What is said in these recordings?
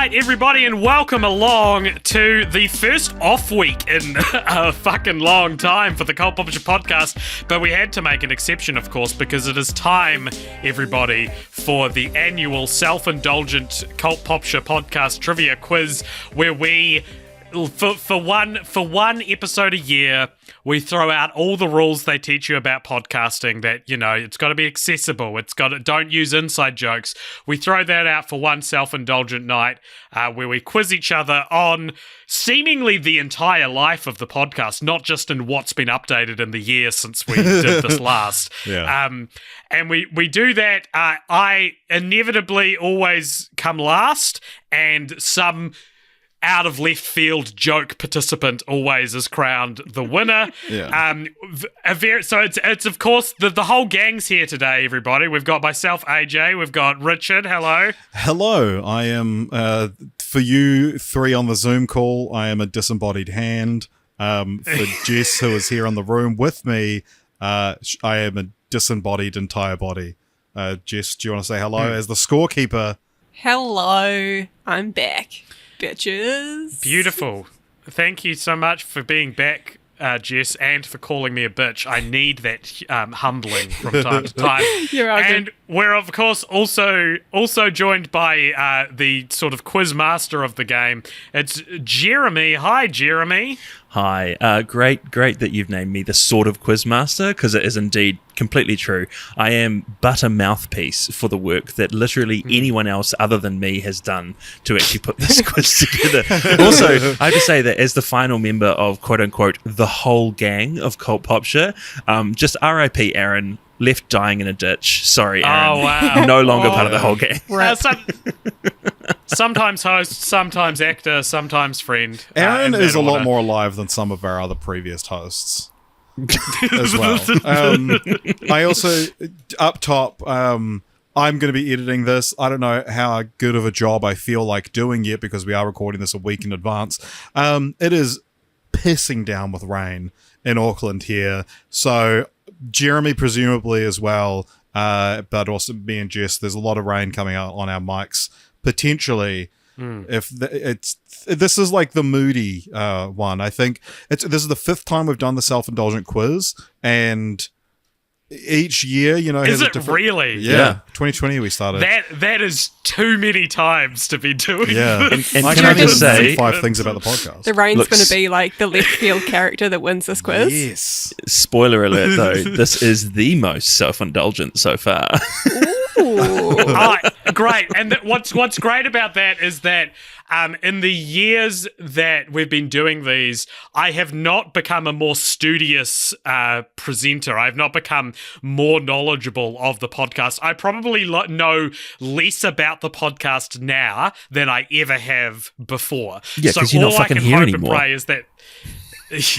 right, everybody, and welcome along to the first off week in a fucking long time for the Cult Popture podcast. But we had to make an exception, of course, because it is time, everybody, for the annual self-indulgent Cult Popture podcast trivia quiz, where we, for one episode a year, we throw out all the rules they teach you about podcasting, that, you know, it's got to be accessible, don't use inside jokes. We throw that out for one self-indulgent night where we quiz each other on seemingly the entire life of the podcast, not just in what's been updated in the year since we did this last. Yeah. And we do that. I inevitably always come last, and some out of left field joke participant always is crowned the winner. Yeah. So it's of course the whole gang's here today, everybody. We've got myself, AJ. We've got Richard. Hello. Hello. I am, for you three on the Zoom call, I am a disembodied hand. For Jess, who is here in the room with me, I am a disembodied entire body. Jess, do you want to say hello as the scorekeeper? Hello. I'm back, bitches. Beautiful. Thank you so much for being back, Jess, and for calling me a bitch. I need that humbling from time to time. You're welcome. And we're, of course, also joined by the sort of quiz master of the game. It's Jeremy. Hi, Jeremy. Hi. Great that you've named me the sort of quiz master, because it is indeed completely true. I am but a mouthpiece for the work that literally anyone else other than me has done to actually put this quiz together. Also, I have to say that as the final member of quote-unquote the whole gang of Cult Popture, just RIP Aaron, left dying in a ditch. Sorry, Aaron. Oh, wow. No longer part of the whole gang. Sometimes host, sometimes actor, sometimes friend. Aaron is a lot more alive than some of our other previous hosts as well. I also, up top, I'm going to be editing this. I don't know how good of a job I feel like doing yet, because we are recording this a week in advance. It is pissing down with rain in Auckland here, so Jeremy presumably as well, but also me and Jess, there's a lot of rain coming out on our mics, potentially. If this is like the moody one. I think this is the fifth time we've done the self-indulgent quiz, and each year, you know, is has a it different, really? Yeah, 2020 we started. That is too many times to be doing. Yeah, this. And I can I just say, 5 things about the podcast. The rain's going to be like the left field character that wins this quiz. Yes. spoiler alert though, this is the most self-indulgent so far. Ooh. Great. And what's great about that is that in the years that we've been doing these, I have not become a more studious presenter. I've not become more knowledgeable of the podcast. I probably know less about the podcast now than I ever have before. Yeah, because you're not fucking here anymore. And pray is that this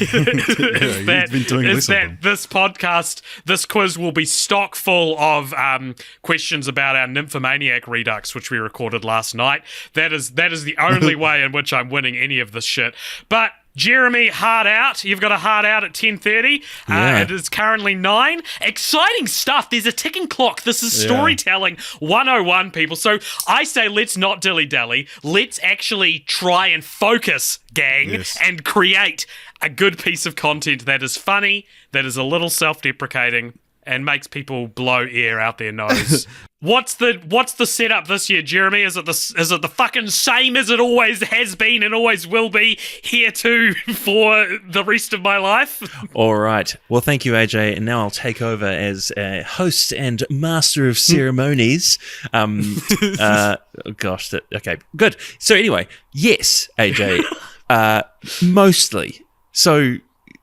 podcast, this quiz will be stock full of questions about our Nymphomaniac Redux, which we recorded last night. That is the only way in which I'm winning any of this shit. But Jeremy, hard out. You've got a hard out at 10:30. Yeah. It is currently 9. Exciting stuff. There's a ticking clock. This is storytelling 101, people. So I say let's not dilly-dally. Let's actually try and focus, gang, and create a good piece of content that is funny, that is a little self-deprecating, and makes people blow air out their nose. What's the setup this year, Jeremy? Is it the fucking same as it always has been and always will be here too for the rest of my life? All right. Well, thank you, AJ. And now I'll take over as host and master of ceremonies. Okay, good. So anyway, yes, AJ, mostly. So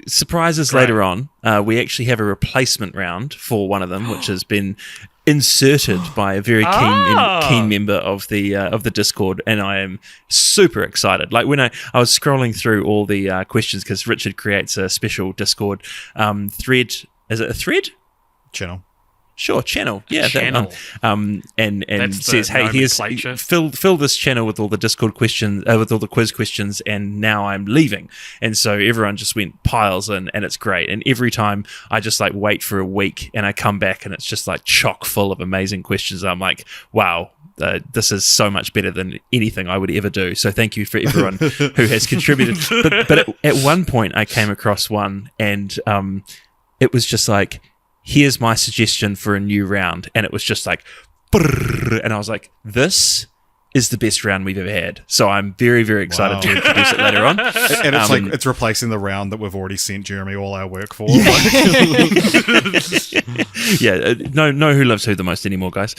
surprises later on. We actually have a replacement round for one of them, which has been inserted by a very keen member of the Discord, and I am super excited. Like when I was scrolling through all the questions, because Richard creates a special Discord thread. Is it a thread? Channel. Sure, channel. Yeah, Channel. that one. And That's says, the hey, here's nomenclature. fill this channel with all the Discord questions, with all the quiz questions, and now I'm leaving. And so everyone just went piles in, and it's great. And every time I just like wait for a week, and I come back, and it's just like chock full of amazing questions. I'm like, wow. This is so much better than anything I would ever do. So thank you for everyone who has contributed. But at one point, I came across one, and it was just like, here's my suggestion for a new round. And it was just like, brrr, and I was like, this is the best round we've ever had. So I'm very, very excited to introduce it later on. And it's like it's replacing the round that we've already sent Jeremy all our work for. Yeah, no, who loves who the most anymore, guys.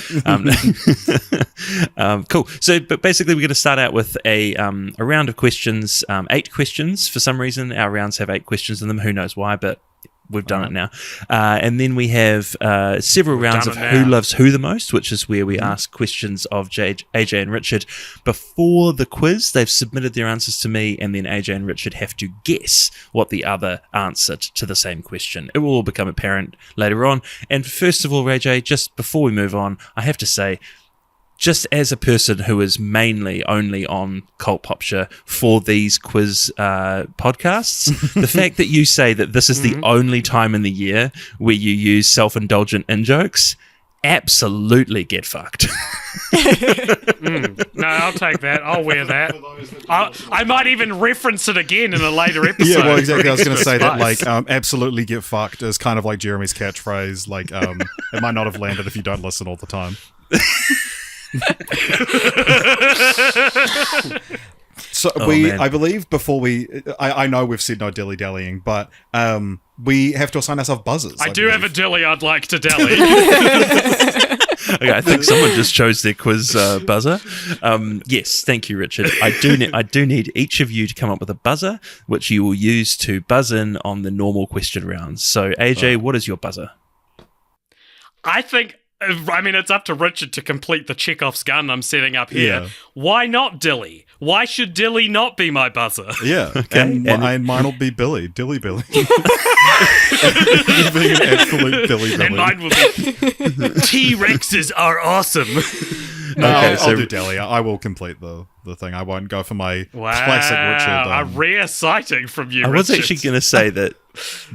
Cool. So, but basically, we're going to start out with a round of questions, 8 questions. For some reason, our rounds have 8 questions in them. Who knows why, but we've done it now. And then we have several rounds of who loves who the most, which is where we ask questions of AJ and Richard before the quiz. They've submitted their answers to me, and then AJ and Richard have to guess what the other answered to the same question. It will all become apparent later on. And first of all, AJ, just before we move on, I have to say, just as a person who is mainly only on Cult Popture for these quiz podcasts, the fact that you say that this is the only time in the year where you use self-indulgent in-jokes, absolutely get fucked. No, I'll take that. I'll wear that. I might even reference it again in a later episode. Yeah, well, exactly. I was going to say that, like, absolutely get fucked is kind of like Jeremy's catchphrase. Like, it might not have landed if you don't listen all the time. So I believe before I know we've said no dilly-dallying, but we have to assign ourselves buzzers. I do have a dilly I'd like to dally. Okay, I think someone just chose their quiz buzzer. Yes, thank you, Richard. I do need each of you to come up with a buzzer, which you will use to buzz in on the normal question rounds. So, AJ, what is your buzzer? I mean, it's up to Richard to complete the Chekhov's gun I'm setting up here. Yeah. Why not Dilly? Why should Dilly not be my buzzer? Yeah, Okay. and mine will be Dilly Billy. Being an absolute Dilly Billy. And mine will be T-Rexes are awesome. No, Okay, I'll do Dahlia. I will complete the thing. I won't go for my classic Richard. A rare sighting from you, I was Richard. actually going to say that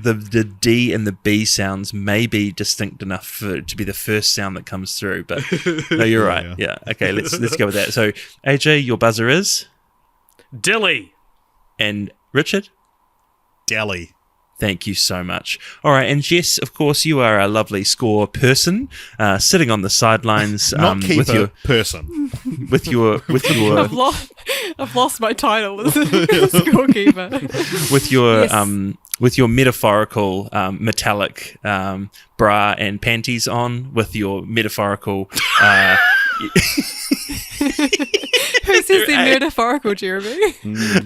the D and the B sounds may be distinct enough to be the first sound that comes through, but no, you're right. Yeah. Okay, let's go with that. So, AJ, your buzzer is Dilly. And Richard? Dally. Thank you so much. All right, and Jess, of course, you are a lovely score person, sitting on the sidelines Not keeper, with your person. with your I've lost my title as a scorekeeper. with your metaphorical metallic bra and panties on, with your metaphorical. Who says they're metaphorical, Jeremy?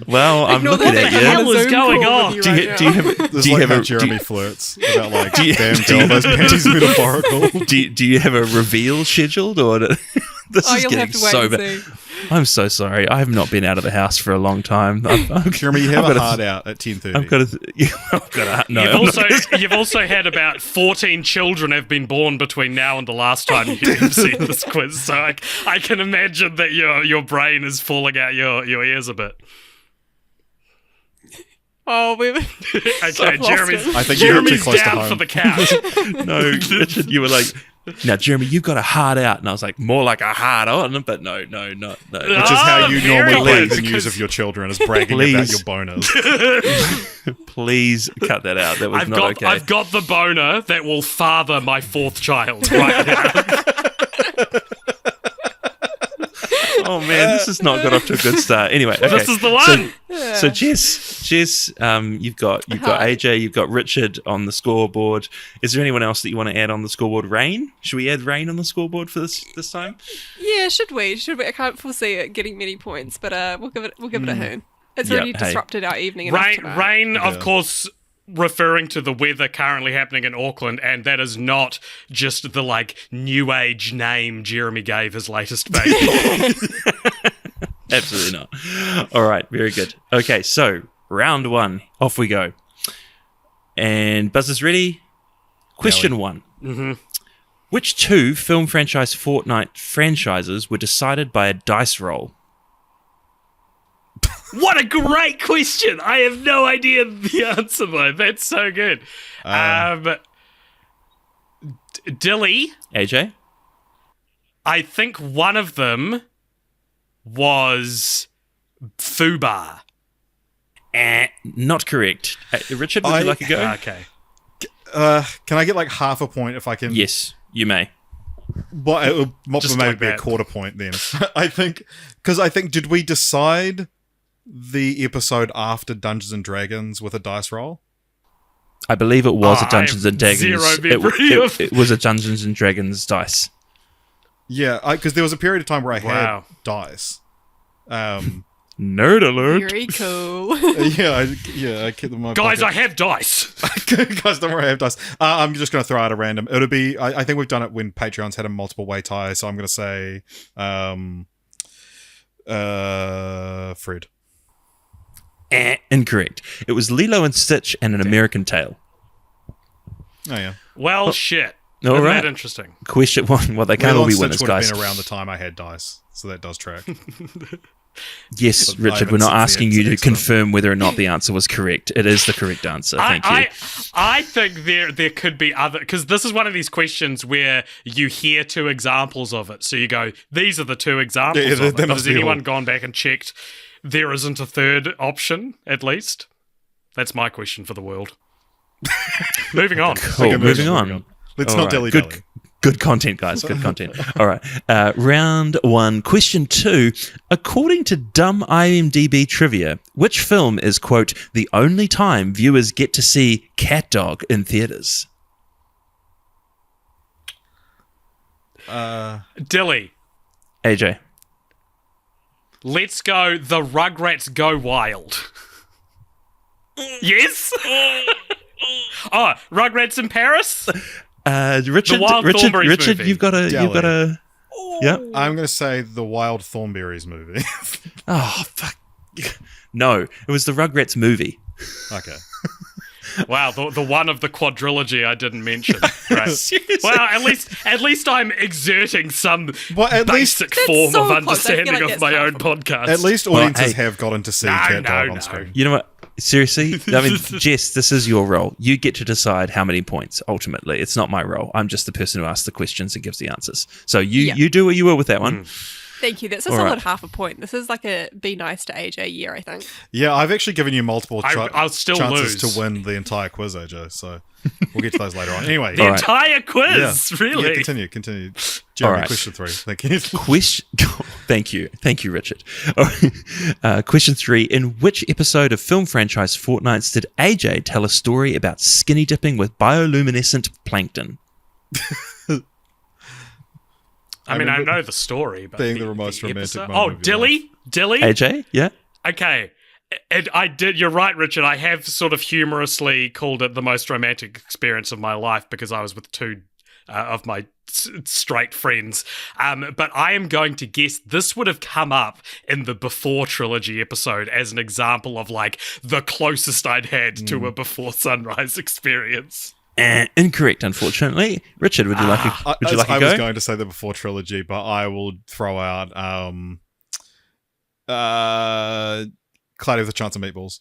Well, I'm Ignore looking that. at What the hell you. is going on? Do you have There's do you like have how a Jeremy flirts about like, do you- damn do you- girl, those panties metaphorical. do you have a reveal scheduled, or this Oh, is you'll getting have to wait so and bad? see. I'm so sorry. I have not been out of the house for a long time. Jeremy, you have I've a got hard out at 10:30. I've got a no. You've also had about 14 children have been born between now and the last time you've seen this quiz, so I can imagine that your brain is falling out your ears a bit. Oh, we've Okay, Jeremy's I think you're too Jeremy's close to down home. for the couch. No, Richard, you were like, now, Jeremy, you've got a hard out. And I was like, more like a hard on, but no. Which is how you very normally good, break the news because- of your children, is bragging about Please. your boners. Please cut that out. That was not okay. I've got the boner that will father my 4th child right now. Oh man, this has not got off to a good start. Anyway, okay. This is the one. So Jess, you've got Hi. AJ, you've got Richard on the scoreboard. Is there anyone else that you want to add on the scoreboard? Rain? Should we add Rain on the scoreboard for this time? Yeah, should we? I can't foresee it getting many points, but we'll give it a hoon. It's Yeah, already hey. disrupted our evening. enough tonight. Rain, of course, referring to the weather currently happening in Auckland, and that is not just the new age name Jeremy gave his latest baby. Absolutely not. All right, very good. Okay, so round 1, off we go. And buzzers ready? Question 1. Mm-hmm. Which two film franchise Fortnite franchises were decided by a dice roll? What a great question! I have no idea the answer though. That's so good. Dilly, AJ? I think one of them was Fubar. Not correct. Richard, would you like a go? Okay. Can I get like half a point if I can? Yes, you may. Well, it would Just maybe like be a that. quarter point then. I think did we decide the episode after Dungeons and Dragons with a dice roll? I believe it was Oh, a Dungeons I and have Dragons. zero memory of- It was a Dungeons and Dragons dice. Yeah, because there was a period of time where I Wow. had dice. Nerd alert. Very cool. I kept them in my Guys, pocket. I have dice. Guys, don't worry, I have dice. I'm just going to throw out a random. It'll be. I think we've done it when Patreons had a multiple way tie, so I'm going to say, Fred. Incorrect. It was Lilo and Stitch and An American Tale. Oh yeah. Well, shit. All Isn't right. that interesting? Question one. Well, they can't all be winners, would have guys. been around the time I had dice, so that does track. Yes, But I Richard, haven't we're not seen the asking you to excellent. confirm whether or not the answer was correct. It is the correct answer. Thank you. I think there could be other, because this is one of these questions where you hear two examples of it, so you go, these are the two examples Yeah, of there it. But must has be anyone all. gone back and checked there isn't a third option, at least? That's my question for the world. Moving on. Cool. Okay, Moving on. Let's All not right. dilly Good, dally. good content, guys. Good content. All right. Round one. Question two. According to dumb IMDb trivia, which film is, quote, the only time viewers get to see Cat Dog in theaters? Dilly, AJ. let's go The Rugrats Go Wild. Yes? Oh, Rugrats in Paris? Richard, Wild Thornberrys Richard, movie. you've got a. Yep. I'm going to say the Wild Thornberries movie. Oh fuck. No, it was the Rugrats movie. Okay. Wow, the one of the quadrilogy I didn't mention. Right. Seriously? Well, at least I'm exerting some Well, at least basic form so of close. I feel understanding like of that's my half own a- podcast. at least Well, audiences hey. have gotten to see No, Cat Dog no, on no. screen. You know what? Seriously? I mean, Jess, this is your role. You get to decide how many points, ultimately. It's not my role. I'm just the person who asks the questions and gives the answers. So you do what you will with that one. Thank you. That's a All solid right. half a point. This is like a be nice to AJ year, I think. Yeah, I've actually given you multiple I'll still chances lose. to win the entire quiz, AJ. So we'll get to those later on. Anyway, The All right. entire quiz, yeah. really? Yeah, continue. Jeremy, All right. question 3. Thank you. Thank you, Richard. Question 3. In which episode of film franchise Fortnights did AJ tell a story about skinny dipping with bioluminescent plankton? I mean, I remember know the story, but being the most romantic episode- moment Oh, of your Dilly? AJ, yeah? Okay. And I did. You're right, Richard. I have sort of humorously called it the most romantic experience of my life because I was with two of my straight friends. But I am going to guess this would have come up in the Before Trilogy episode as an example of like the closest I'd had to a Before Sunrise experience. Incorrect, unfortunately. Richard, would you like a, would you like I a was go? going to say the Before trilogy, but I will throw out Cloudy with a Chance of Meatballs.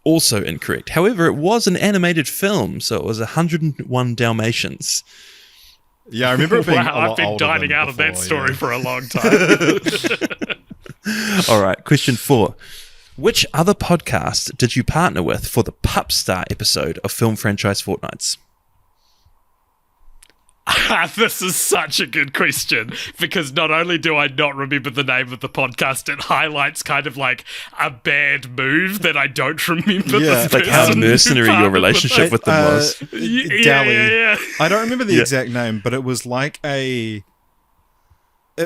Also incorrect. However, it was an animated film, so it was 101 Dalmatians. Yeah, I remember it being a Wow, lot I've been older dining than out of that before, story yeah. for a long time. All right, question 4. Which other podcast did you partner with for the Popstar episode of Film Franchise Fortnights? This is such a good question because not only do I not remember the name of the podcast, it highlights kind of like a bad move that I don't remember. Yeah, this Like how person who mercenary your partnered with relationship us. with them was. Yeah, Dally. yeah. I don't remember the Yeah. exact name, but it was like it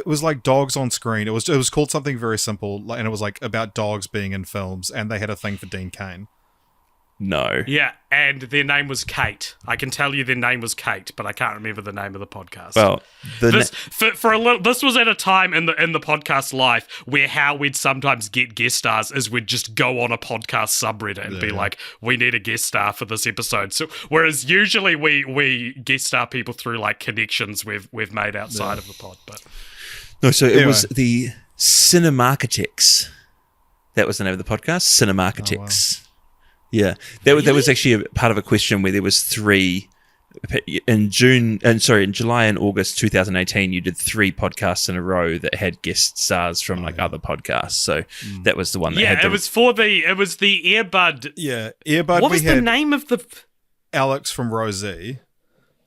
was like dogs on screen. It was called something very simple, and it was like about dogs being in films, and they had a thing for Dean Cain. No. Yeah, and their name was Kate. I can tell you their name was Kate, but I can't remember the name of the podcast. Well, this was at a time in the podcast life where how we'd sometimes get guest stars is we'd just go on a podcast subreddit and be like, we need a guest star for this episode. So whereas usually we guest star people through like connections we've made outside of the pod, but no. So it was the Cinemarchitects. That was the name of the podcast. Cinemarchitects. Yeah, that was actually a part of a question where there was 3 in July and August 2018. You did 3 podcasts in a row that had guest stars from other podcasts. So that was the one that had. It was the earbud. Yeah, earbud. What was the name of the Alex from Rosie?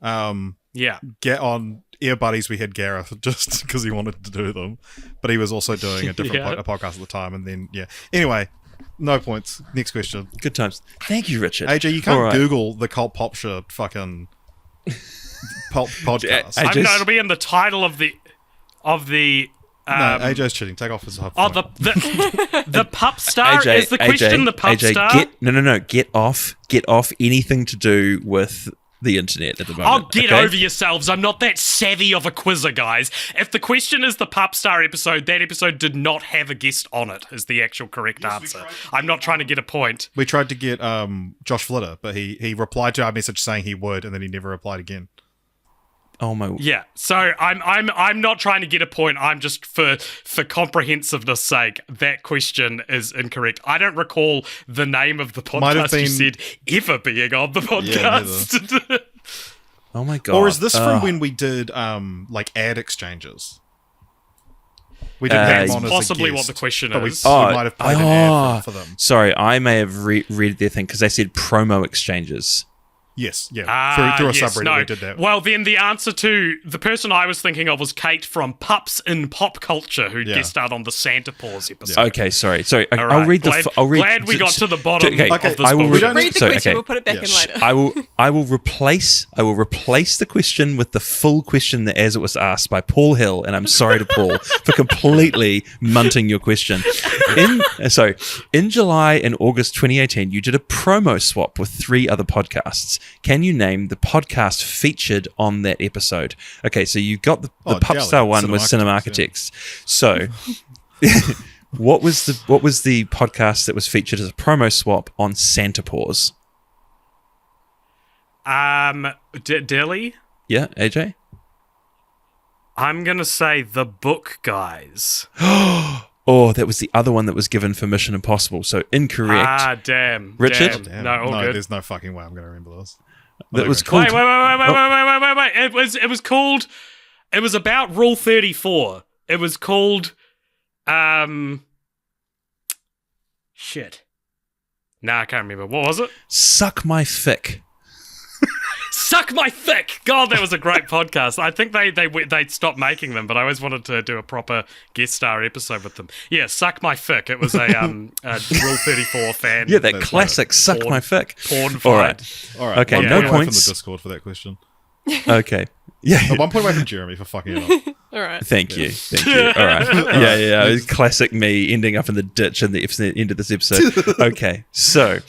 Get on earbuddies. We had Gareth just because he wanted to do them, but he was also doing a different podcast at the time. And then anyway. No points. Next question. Good times. Thank you, Richard. AJ, you can't Google the Cult Popture fucking podcast. No, it'll be in the title of the. No, AJ's cheating. Take off his hub. Oh, the pup star AJ, is the question. The pup star. No. Get off anything to do with the internet at the moment. Oh, get over yourselves. I'm not that savvy of a quizzer, guys. If the question is the pup star episode, that episode did not have a guest on it, is the actual correct answer. I'm not trying to get a point. We tried to get Josh Flitter, but he replied to our message saying he would, and then he never replied again. Oh my! Yeah, so I'm not trying to get a point. I'm just for comprehensiveness' sake. That question is incorrect. I don't recall the name of the podcast you said ever being on the podcast. Yeah, oh my god! Or is this from when we did like ad exchanges? We didn't have him on as a possibly guest, what the question but is. We might have played an ad for them. Sorry, I may have read their thing because they said promo exchanges. Yes, through a subreddit we did that. Well, then the answer to the person I was thinking of was Kate from Pups in Pop Culture, who guest starred on the Santa Paws episode. Okay, sorry. Right. I'll read glad we got to the bottom of this. I will read the question. We'll put it back in later. I will replace the question with the full question as it was asked by Paul Hill, and I'm sorry to Paul for completely munting your question. In July and August 2018, you did a promo swap with 3 other podcasts. Can you name the podcast featured on that episode? Okay, so you got the Popstar one was Cinemarchitects. So, what was the podcast that was featured as a promo swap on Santa Paws? Delhi? Yeah, AJ? I'm going to say The Book Guys. Oh, that was the other one that was given for Mission Impossible. So incorrect. Ah, damn. Richard? Damn. No, good. There's no fucking way I'm going to remember this. That was called... Wait. It was called... It was about Rule 34. It was called... Shit. Nah, I can't remember. What was it? Suck My Fick. Suck My Thick! God, that was a great podcast. I think they stopped making them, but I always wanted to do a proper guest star episode with them. Yeah, Suck My Fick. It was a Rule 34 fan. Yeah, that classic Suck My Fick. Porn fight. All right. Okay, no no points. points. From the Discord for that question. Okay. Yeah. 1 point away from Jeremy for fucking it up. All right. Thank you. All right. Yeah. It was classic me ending up in the ditch at the end of this episode. Okay, so...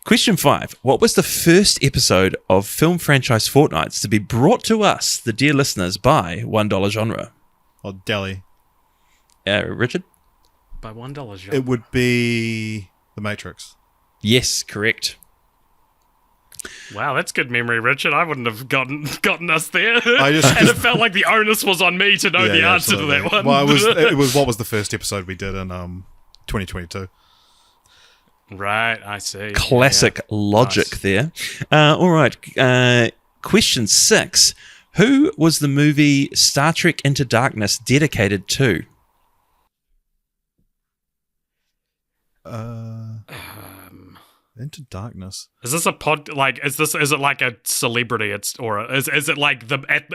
Question 5. What was the first episode of film franchise Fortnights to be brought to us, the dear listeners, by $1 Genre? Oh, Delhi. Richard? By $1 genre. It would be The Matrix. Yes, correct. Wow, that's good memory, Richard. I wouldn't have gotten us there. And it felt like the onus was on me to know the answer to that one. Well, it was what was the first episode we did in 2022. Right, I see. Classic logic there. All right. Question 6. Who was the movie Star Trek Into Darkness dedicated to? Into Darkness. Is this a pod? Like, is it like a celebrity? Is it like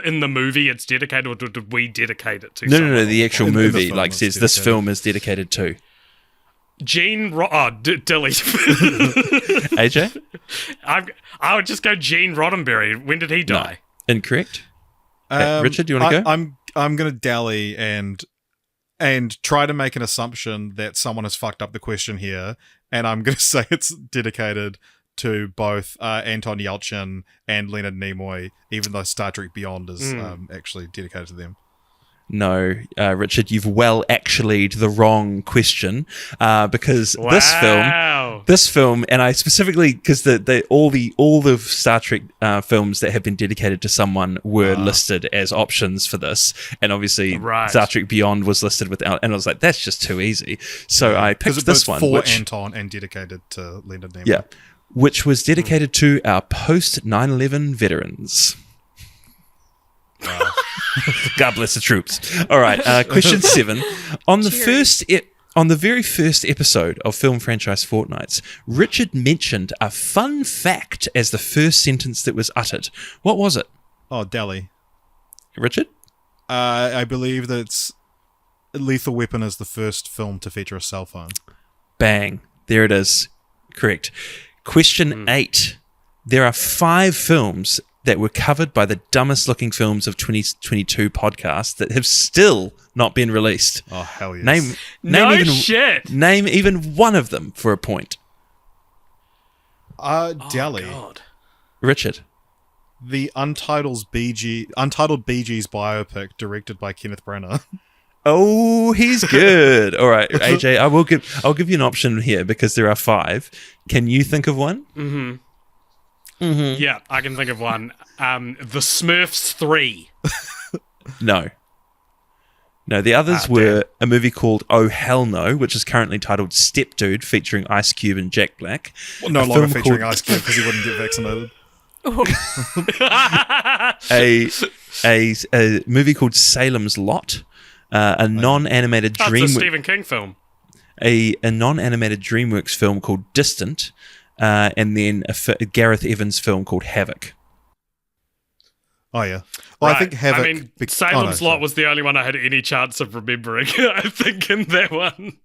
in the movie it's dedicated, or did we dedicate it to? No. The actual movie film says this film is dedicated to. Dilly. AJ? I would just go Gene Roddenberry. When did he die? No. Incorrect. Richard, do you want to go? I'm going to dally and try to make an assumption that someone has fucked up the question here, and I'm going to say it's dedicated to both Anton Yelchin and Leonard Nimoy, even though Star Trek Beyond is actually dedicated to them. No, Richard, you've actually'd the wrong question because this film, and I specifically because all the Star Trek films that have been dedicated to someone were listed as options for this, and obviously Star Trek Beyond was listed without, and I was like, that's just too easy. So I picked this one for Anton and dedicated to Leonard Nimoy. Yeah, which was dedicated to our post 9/11 veterans. Wow. God bless the troops. All right, question 7. On the very first episode of film franchise Fortnights, Richard mentioned a fun fact as the first sentence that was uttered. What was it? Oh, Delhi. Richard? I believe that Lethal Weapon is the first film to feature a cell phone. Bang. There it is. Correct. Question 8. There are 5 films that were covered by the dumbest looking films of 2022 podcast that have still not been released. Oh, hell yes. Name even one of them for a point. Delhi. God. Richard. The Untitled Bee Gees biopic directed by Kenneth Branagh. Oh, he's good. All right, AJ, I'll give you an option here because there are 5. Can you think of one? Mm-hmm. Yeah, I can think of one. The Smurfs 3. No, the others were a movie called Oh Hell No, which is currently titled Step Dude, featuring Ice Cube and Jack Black. Well, no longer featuring Ice Cube because he wouldn't get vaccinated. a movie called Salem's Lot, a non-animated That's a Stephen King film. A non-animated DreamWorks film called Distant, and then a Gareth Evans film called Havoc. Oh, yeah. Well, I think Havoc... I mean, Salem's Lot was the only one I had any chance of remembering, I think, in that one.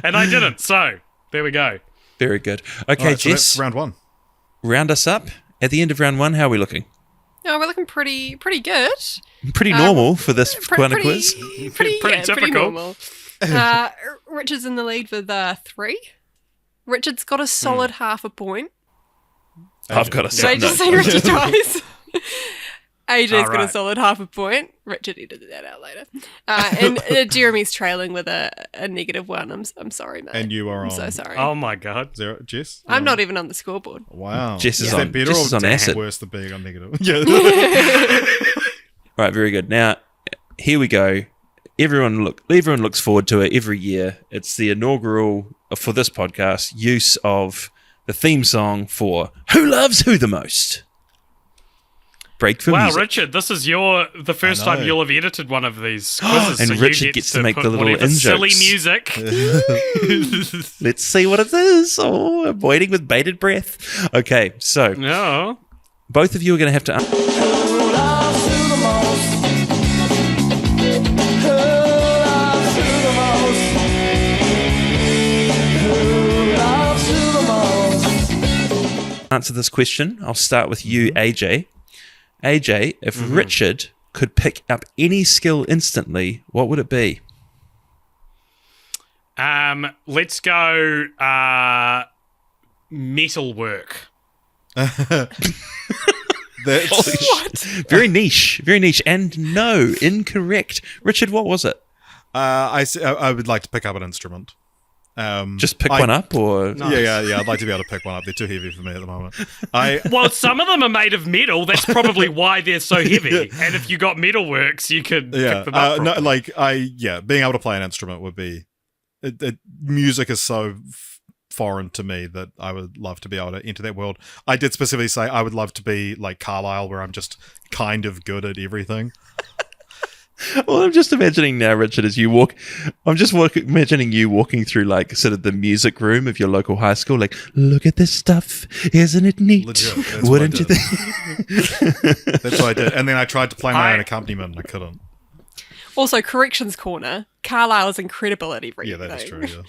And I didn't, so there we go. Very good. Okay, right, so Jess. that's round 1. Round us up. At the end of round 1, how are we looking? No, we're looking pretty good. Pretty normal for this kind of quiz. Pretty typical. Pretty normal. Richard's in the lead with 3. Richard's got a solid half a point. I've got a Did I just say Richard twice? AJ's got a solid half a point. Richard edited that out later. And Jeremy's trailing with a -1. I'm sorry, mate. And you are I'm on. so sorry. Oh my God. 0, Jess? I'm not even on the scoreboard. Wow. Jess is that better or on acid. worse than being on negative? Yeah. Right, very good. Now, here we go. Everyone looks forward to it every year. It's the inaugural, for this podcast, use of the theme song for Who Loves Who the Most? Break for music. Richard, this is the first time you'll have edited one of these quizzes. And so Richard gets to make the little in-jokes. Silly music. Let's see what it is. Oh, I'm waiting with bated breath. Okay, so No. both of you are going to have to... answer this question. I'll start with you, AJ. AJ, if Richard could pick up any skill instantly, what would it be? Let's go metalwork. That's Very niche, and no, incorrect. Richard, what was it? I would like to pick up an instrument. Just pick one up, or Yeah. I'd like to be able to pick one up. They're too heavy for me at the moment. Well, some of them are made of metal. That's probably why they're so heavy. And if you got metalworks, you could pick them up. Being able to play an instrument would be. Music is so foreign to me that I would love to be able to enter that world. I did specifically say I would love to be like Carlisle, where I'm just kind of good at everything. Well, I'm just imagining now, Richard, as you walk. I'm just imagining you walking through like sort of the music room of your local high school. Like, look at this stuff, isn't it neat? Legit, that's Wouldn't you what I think? That's what I did, and then I tried to play my own accompaniment, and I couldn't. Also, corrections corner. Carlisle is incredible at everything. Yeah, that is true. Yeah.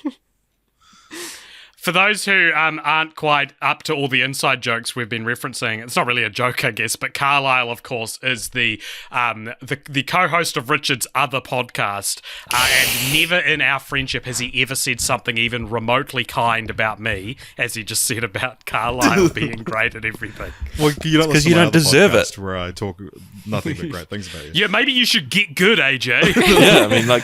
For those who aren't quite up to all the inside jokes we've been referencing, it's not really a joke, I guess, but Carlisle, of course, is the co-host of Richard's other podcast, and never in our friendship has he ever said something even remotely kind about me, as he just said about Carlisle being great at everything. Well, you don't because you don't deserve it. Where I talk nothing but great things about you. Yeah, maybe you should get good, AJ. Yeah, I mean, like,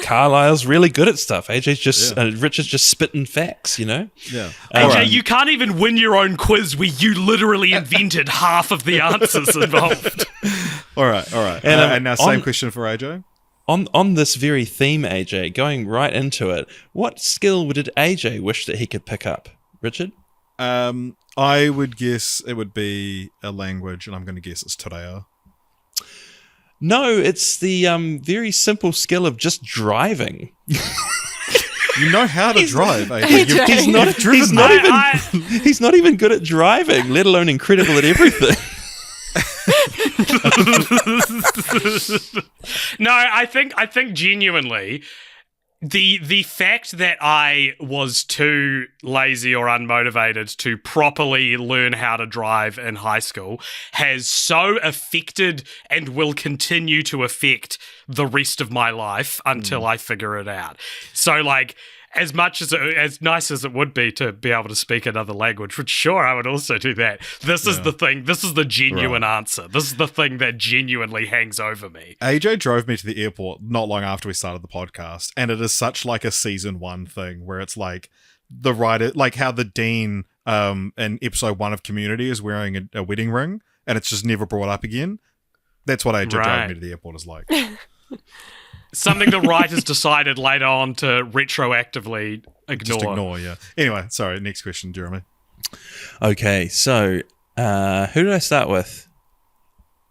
Carlisle's really good at stuff. AJ's just, Richard's just spitting facts, you know? Yeah. AJ, you can't even win your own quiz where you literally invented half of the answers involved. All right. And now, same question for AJ. On this very theme, AJ, going right into it, what skill did AJ wish that he could pick up? Richard? I would guess it would be a language, and I'm going to guess it's Te Reo. No, it's the very simple skill of just driving. You know how to drive, AJ. He's not even good at driving, let alone incredible at everything. No, I think genuinely the fact that I was too lazy or unmotivated to properly learn how to drive in high school has so affected and will continue to affect the rest of my life until I figure it out. So, like, as much as nice as it would be to be able to speak another language, which sure, I would also do that. This is the thing. This is the genuine answer. This is the thing that genuinely hangs over me. AJ drove me to the airport not long after we started the podcast, and it is such like a season 1 thing where it's like the writer, like how the dean in episode 1 of Community is wearing a wedding ring, and it's just never brought up again. That's what AJ drove me to the airport is like. Something the writers decided later on to retroactively ignore. Just ignore, yeah. Anyway, sorry, next question, Jeremy. Okay, so who did I start with?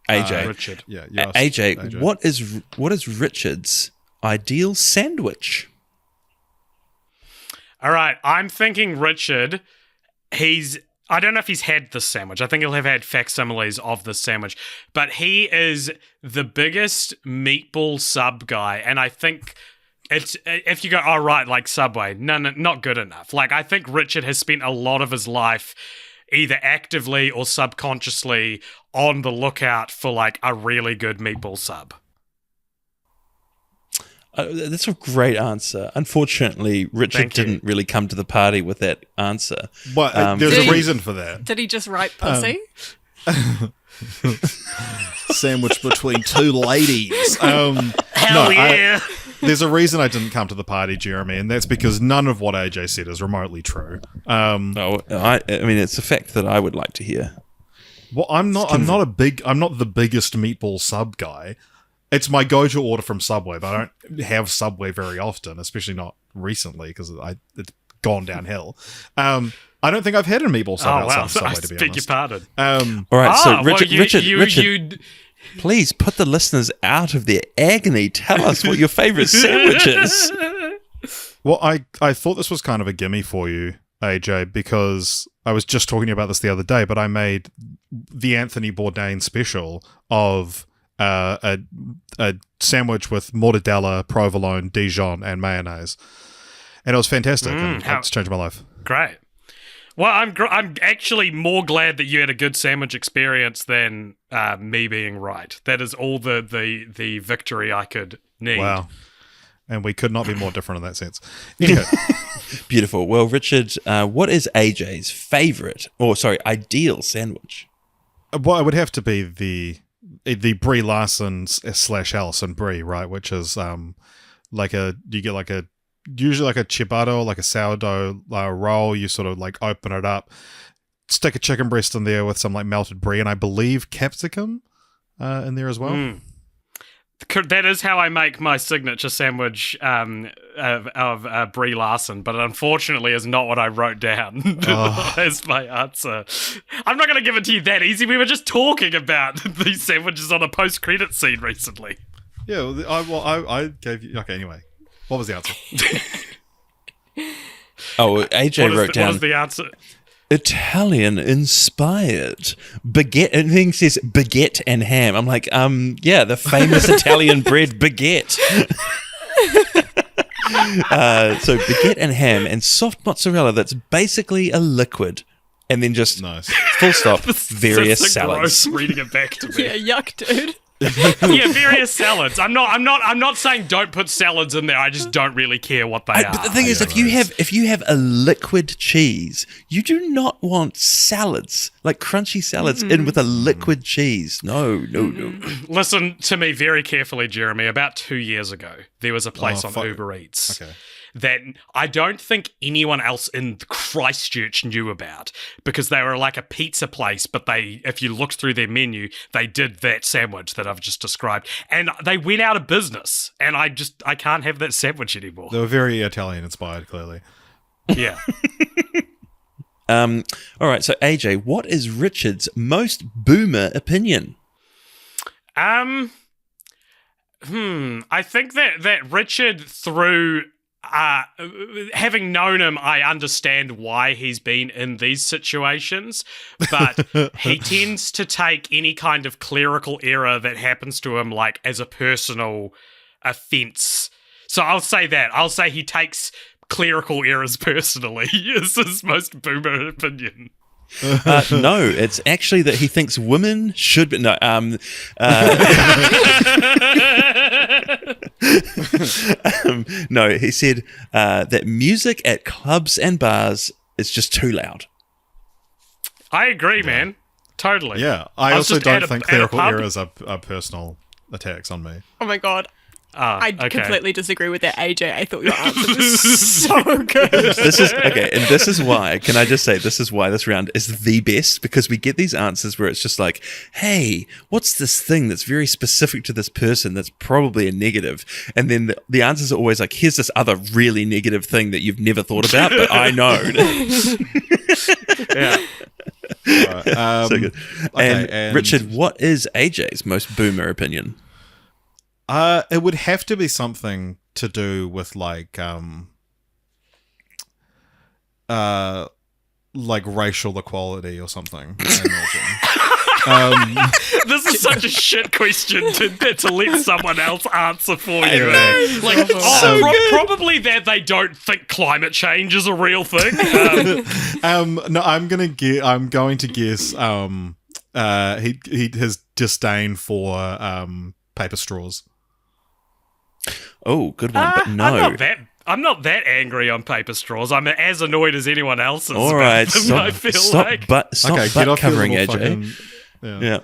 AJ. Richard. Yeah, AJ, what is Richard's ideal sandwich? All right, I'm thinking Richard, I don't know if he's had this sandwich. I think he'll have had facsimiles of this sandwich. But he is the biggest meatball sub guy. And I think it's if you go, oh, right, like Subway. No, not good enough. Like, I think Richard has spent a lot of his life either actively or subconsciously on the lookout for, like, a really good meatball sub. That's a great answer. Unfortunately, Richard didn't really come to the party with that answer. But there's a reason for that. Did he just write pussy? Sandwich between two ladies. Hell yeah. There's a reason I didn't come to the party, Jeremy, and that's because none of what AJ said is remotely true. I mean, it's a fact that I would like to hear. Well, I'm not the biggest meatball sub guy. It's my go-to order from Subway, but I don't have Subway very often, especially not recently because it's gone downhill. I don't think I've had a meatball sub outside of Subway, to be honest. Beg your pardon. All right, so Richard, please put the listeners out of their agony. Tell us what your favourite sandwich is. Well, I thought this was kind of a gimme for you, AJ, because I was just talking about this the other day, but I made the Anthony Bourdain special of a sandwich with mortadella, provolone, Dijon, and mayonnaise, and it was fantastic. And it's changed my life. Great. Well, I'm actually more glad that you had a good sandwich experience than me being right. That is all the victory I could need. Wow. And we could not be more different in that sense. Anyway. Beautiful. Well, Richard, what is AJ's ideal sandwich? Well, it would have to be the Brie Larson / Alison Brie, right? Which is usually like a ciabatta, like a sourdough roll. You sort of like open it up, stick a chicken breast in there with some like melted brie, and I believe capsicum in there as well. That is how I make my signature sandwich of Brie Larson, but unfortunately is not what I wrote down as my answer. I'm not going to give it to you that easy. We were just talking about these sandwiches on a post-credit scene recently. Yeah, I gave you... Okay, anyway. What was the answer? AJ wrote down... What is the answer? Italian inspired baguette, and thing says baguette and ham. I'm like, the famous Italian bread baguette. So baguette and ham and soft mozzarella that's basically a liquid. And then just Nice. full stop, various That's so salads. gross reading it back to me. Yeah, yuck, dude. Yeah, various salads. I'm not saying don't put salads in there. I just don't really care what they are. But the thing is, if you have a liquid cheese, you do not want salads, like crunchy salads, in with a liquid cheese. No. Listen to me very carefully, Jeremy. About 2 years ago, there was a place on fuck. Uber Eats Okay. that I don't think anyone else in Christchurch knew about, because they were like a pizza place, but if you looked through their menu, they did that sandwich that I've just described, and they went out of business, and I can't have that sandwich anymore. They were very Italian inspired, clearly. Yeah. All right, so AJ, what is Richard's most boomer opinion? I think that Richard, through having known him, I understand why he's been in these situations, but he tends to take any kind of clerical error that happens to him like as a personal offense. So I'll say that. I'll say he takes clerical errors personally, is his most boomer opinion. No, it's actually that he thinks women should be... No, no, he said that music at clubs and bars is just too loud. I agree, man. Totally. Yeah, I was also just at don't a- think at a clerical pub. errors are personal attacks on me. Oh my god. I okay. completely disagree with that, AJ. I thought your answer was so good. This is okay, and this is why. Can I just say this is why this round is the best, because we get these answers where it's just like, "Hey, what's this thing that's very specific to this person that's probably a negative?" And then the answers are always like, "Here's this other really negative thing that you've never thought about, but I know." Yeah. Right, So good. okay, And Richard, what is AJ's most boomer opinion? It would have to be something to do with like racial equality or something. I imagine. This is such a shit question to let someone else answer for you. Yeah. Like, probably that they don't think climate change is a real thing. No, I'm going to guess his disdain for paper straws. Oh, good one, but no. I'm not that angry on paper straws. I'm as annoyed as anyone else is. All about right, them, I feel stop like. butt Get off your covering, little AJ. fucking- Yeah.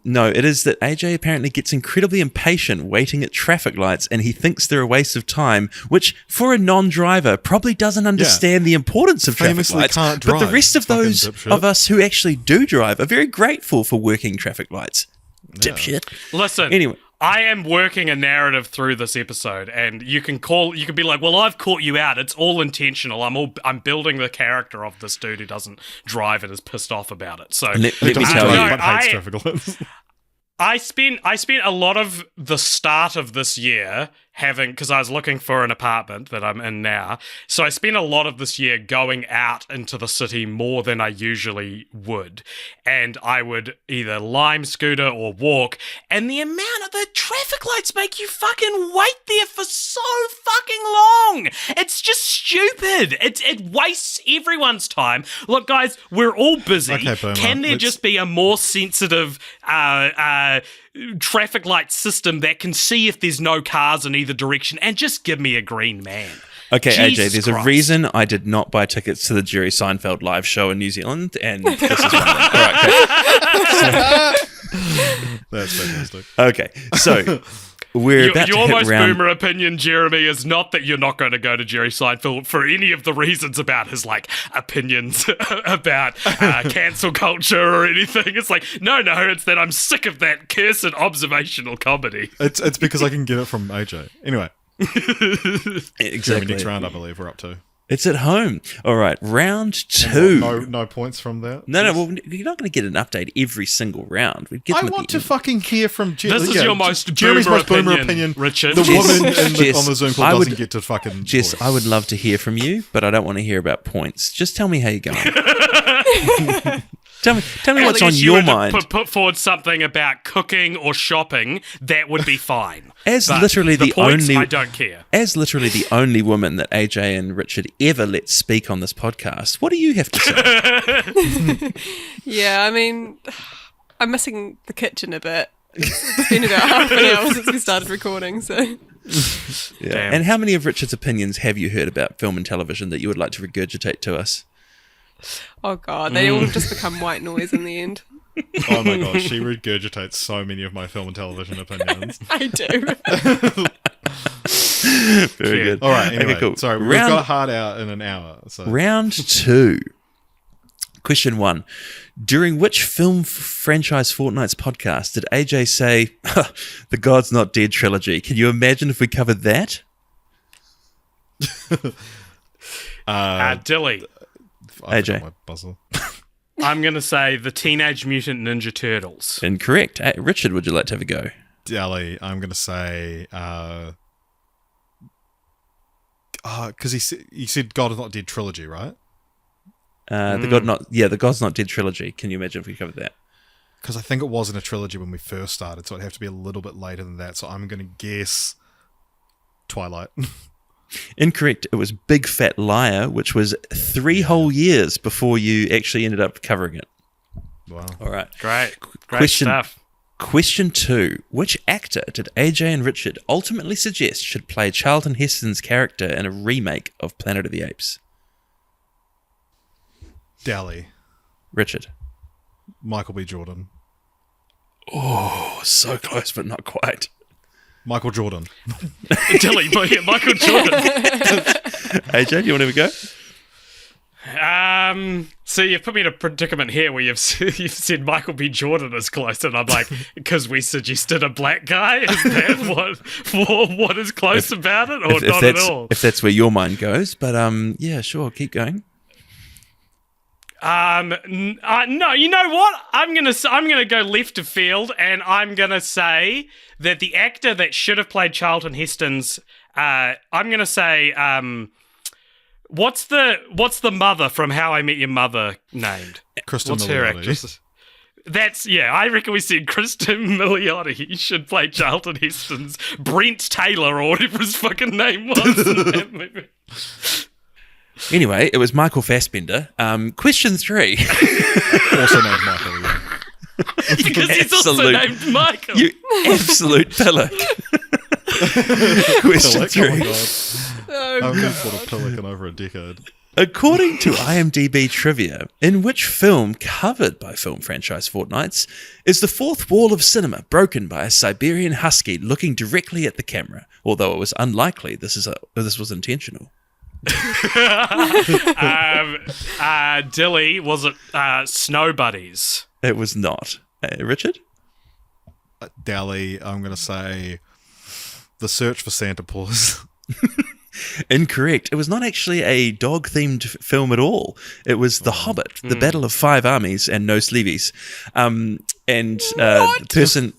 No, it is that AJ apparently gets incredibly impatient waiting at traffic lights, and he thinks they're a waste of time, which for a non-driver probably doesn't understand the importance of traffic Famously lights. can't But the drive, rest of fucking those dipshit. of us who actually do drive are very grateful for working traffic lights. Dipshit. Listen, Anyway. I am working a narrative through this episode, and you can be like, "Well, I've caught you out. It's all intentional. I'm building the character of this dude who doesn't drive and is pissed off about it." So Let me Doesn't tell drive, you. but hates I- traffic lights. I spent a lot of the start of this year because I was looking for an apartment that I'm in now. So I spent a lot of this year going out into the city more than I usually would. And I would either lime scooter or walk. And the amount of the traffic lights make you fucking wait there for so fucking long. It's just stupid. It wastes everyone's time. Look, guys, we're all busy. Okay, Boomer, Can there let's- just be a more sensitive traffic light system that can see if there's no cars in either direction and just give me a green man? Okay, Jesus AJ, there's a Christ. reason I did not buy tickets to the Jerry Seinfeld live show in New Zealand, and this is one of them. All right, That's fantastic. okay, so we're about to Your hit most round... boomer opinion, Jeremy, is not that you're not going to go to Jerry Seinfeld for any of the reasons about his opinions about cancel culture or anything. It's like, no, it's that I'm sick of that cursed observational comedy. It's because I can get it from AJ. Anyway, Exactly. next round, I believe we're up to. It's at home. All right, round two. No points from that. No, well, you're not going to get an update every single round. We'd get I them at want the to end. fucking hear from This is your most Jeremy's boomer most boomer opinion, opinion. Richard. The Jess, woman Jess, on the Zoom call I doesn't would- get to fucking. Jess, voice. I would love to hear from you, but I don't want to hear about points. Just tell me how you're going. Tell me what's on Unless you your were to mind. Put forward something about cooking or shopping, that would be fine. As But literally the points, only, I don't care. as literally the only woman that AJ and Richard ever let speak on this podcast, what do you have to say? Yeah, I mean, I'm missing the kitchen a bit. It's been about half an hour since we started recording, so. Yeah. Damn. And how many of Richard's opinions have you heard about film and television that you would like to regurgitate to us? Oh god, they all just become white noise in the end. Oh my god, she regurgitates so many of my film and television opinions. I do. Very good. All right, anyway, Okay, cool. sorry, we've got a hard out in an hour. So. Round 2. Question 1. During which film franchise Fortnights podcast did AJ say, The God's Not Dead trilogy? Can you imagine if we covered that? Dilly, I AJ. forgot my buzzer. I'm going to say the Teenage Mutant Ninja Turtles. Incorrect. Richard, would you like to have a go? Dally, I'm going to say... because he said God is Not Dead trilogy, right? The God's Not Dead trilogy. Can you imagine if we covered that? Because I think it wasn't a trilogy when we first started, so it'd have to be a little bit later than that. So I'm going to guess Twilight. Incorrect. It was Big Fat Liar, which was 3 whole years before you actually ended up covering it. Wow. All right. Great Question- stuff. Question 2. Which actor did AJ and Richard ultimately suggest should play Charlton Heston's character in a remake of Planet of the Apes? Dally, Richard. Michael B. Jordan. Oh, so close, but not quite. Michael Jordan. Dilly, but yeah, Michael Jordan. AJ, do you want to have a go? So you've put me in a predicament here where you've said Michael B. Jordan is close, and I'm like, because we suggested a black guy. Is that what is close about it, or not at all? If that's where your mind goes, but yeah, sure, keep going. No, you know what? I'm gonna go left of field, and I'm gonna say that the actor that should have played Charlton Heston's, I'm gonna say, what's the mother from How I Met Your Mother named? Kristen What's her Milioti. actress? I reckon we said Kristen Milioti. He should play Charlton Heston's Brent Taylor or whatever his fucking name was in that movie. Anyway, it was Michael Fassbender. Question 3. Also named Michael. Yeah. Because he's also named Michael. You absolute pillock. Question Pillock, oh my 3. god. Oh, I haven't God. thought of Pillock in over a decade. According to IMDb trivia, in which film covered by film franchise Fortnights is the fourth wall of cinema broken by a Siberian husky looking directly at the camera? Although it was unlikely this was intentional. Dilly, was it Snow Buddies? It was not. Richard? Dally, I'm going to say The Search for Santa Claus. Incorrect. It was not actually a dog-themed film at all. It was The Hobbit, The Battle of Five Armies, and No Sleeveys. The person...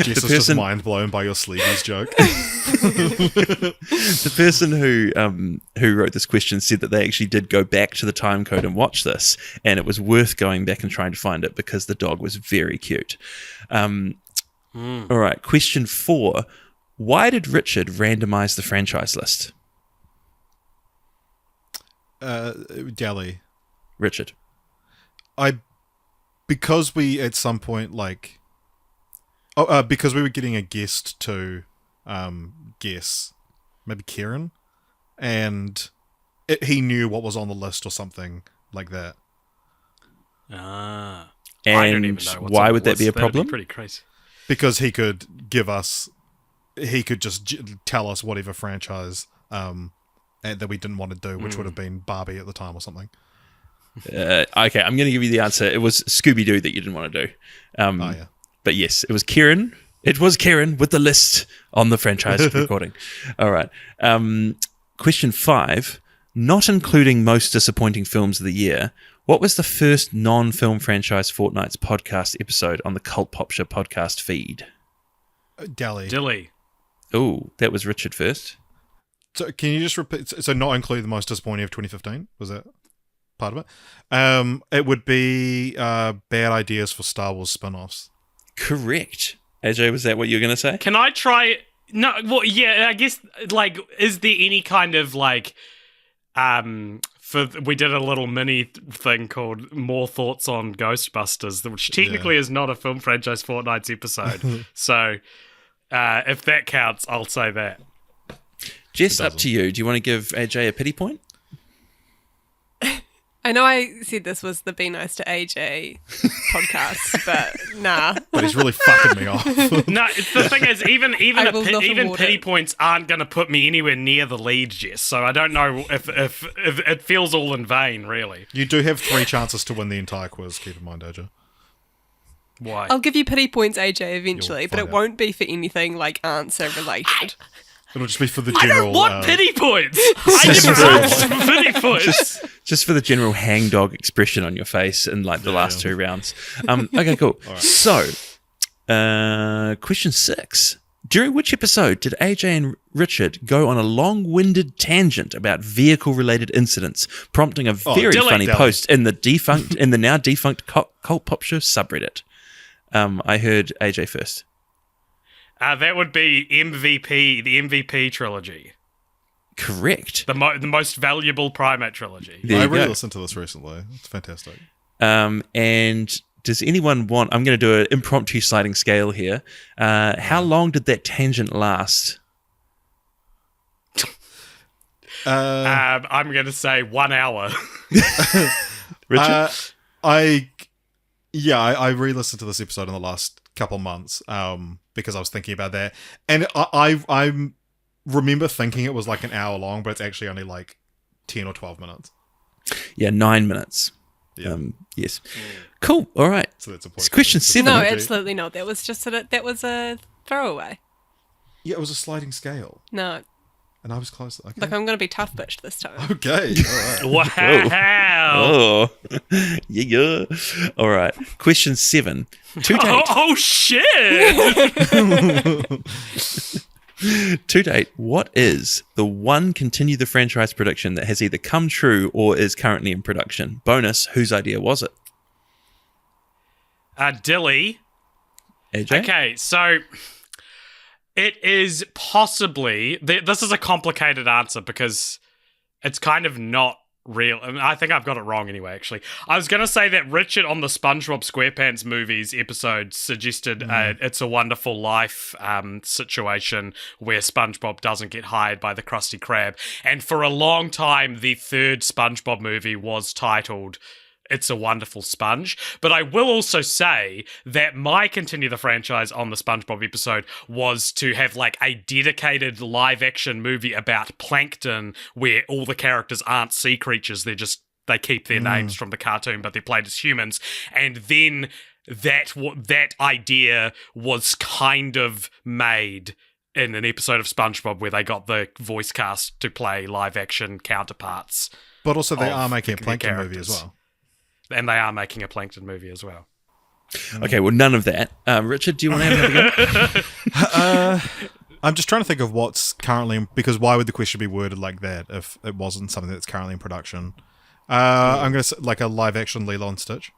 Jess was just mind blown by your sleeves joke. The person who wrote this question said that they actually did go back to the time code and watch this, and it was worth going back and trying to find it because the dog was very cute. All right, question 4. Why did Richard randomize the franchise list? Dally. Richard. Because we at some point because we were getting a guest to guess, maybe Kieran, and he knew what was on the list or something like that. I And don't even know what's why on would the that be a list. That'd problem? Pretty crazy. Because he could just tell us whatever franchise that we didn't want to do, which would have been Barbie at the time or something. Okay, I'm going to give you the answer. It was Scooby-Doo that you didn't want to do. Yeah. But yes, it was Kieran. It was Kieran with the list on the franchise recording. All right. Question 5. Not including most disappointing films of the year, what was the first non-film franchise Fortnights podcast episode on the Cult Popture podcast feed? Dally. Dilly. Oh, that was Richard first. So can you just repeat? So not include the most disappointing of 2015? Was that? part of it. It would be bad ideas for Star Wars spin-offs. Correct. AJ, was that what you were going to say? Can I try? No, well, yeah, I guess, like, is there any kind of, like, we did a little mini thing called More Thoughts on Ghostbusters, which technically is not a Film Franchise Fortnights episode. So, if that counts, I'll say that. Jess, up to you. Do you want to give AJ a pity point? I know I said this was the Be Nice to AJ podcast, but nah. But he's really fucking me off. No, the thing is, even award pity it. points aren't going to put me anywhere near the lead, Jess. So I don't know if it feels all in vain, really. You do have 3 chances to win the entire quiz, keep in mind, AJ. Why? I'll give you pity points, AJ, eventually, You'll but it find out. won't be for anything like answer related. It'll just be for the I general... don't want pity points. I never asked for pity points. Just for the general hangdog expression on your face in like the last 2 rounds. Okay, cool. So, question 6. During which episode did AJ and Richard go on a long-winded tangent about vehicle-related incidents, prompting a very funny post in the now defunct Cult Popture subreddit? I heard AJ first. That would be MVP, the MVP trilogy. Correct. The most valuable primate trilogy. There I you really go. listened to this recently. It's fantastic. And does anyone want... I'm going to do an impromptu sliding scale here. How long did that tangent last? I'm going to say 1 hour. Richard? I re-listened to this episode in the last couple months because I was thinking about that. And I remember thinking it was like an hour long, but it's actually only like 10 or 12 minutes. Yeah, 9 minutes. Yeah. Yes. Cool. All right. So that's a point. It's question 7. No, Okay. absolutely not. That was just that was a throwaway. Yeah, it was a sliding scale. No, And I was close. Okay. look, I'm going to be tough bitch this time. Okay. All right. Wow. Oh. Yeah. All right. Question 7. To date, Oh shit! to date, what is the one continue the franchise prediction that has either come true or is currently in production? Bonus, whose idea was it? Dilly. AJ? Okay, so it is possibly... This is a complicated answer because it's kind of not real. I mean, I think I've got it wrong anyway, actually. I was going to say that Richard on the SpongeBob SquarePants movies episode suggested It's a Wonderful Life situation where SpongeBob doesn't get hired by the Krusty Krab. And for a long time, the third SpongeBob movie was titled It's a Wonderful Sponge. But I will also say that my continue the franchise on the SpongeBob episode was to have like a dedicated live action movie about plankton where all the characters aren't sea creatures. They keep their names from the cartoon, but they're played as humans. And then that idea was kind of made in an episode of SpongeBob where they got the voice cast to play live action counterparts. But also they Of are making a the Plankton movie as characters. well. And they are making a Plankton movie as well. Okay, well, none of that. Richard, do you want to have another go? I'm just trying to think of what's currently... Because why would the question be worded like that if it wasn't something that's currently in production? I'm going to say like a live-action Lilo and Stitch.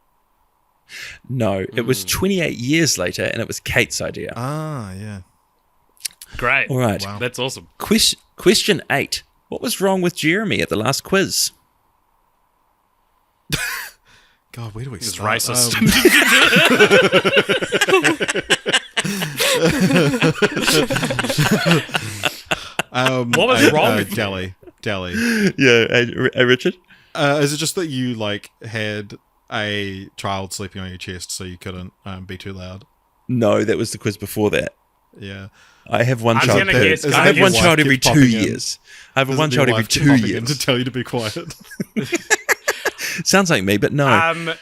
No, it was 28 years later, and it was Kate's idea. Ah, yeah. Great. All right. Wow. That's awesome. Question 8. What was wrong with Jeremy at the last quiz? God, where do we It's start? racist. What was wrong with you? Deli? Yeah, hey, Richard? Is it just that you like had a child sleeping on your chest so you couldn't be too loud? No, that was the quiz before that. Yeah. I have one I was child. gonna guess- I have your one wife child every keeps 2 popping in? years. I have Does one it child your every wife keep 2 popping in years. to tell you to be quiet. Sounds like me, but no.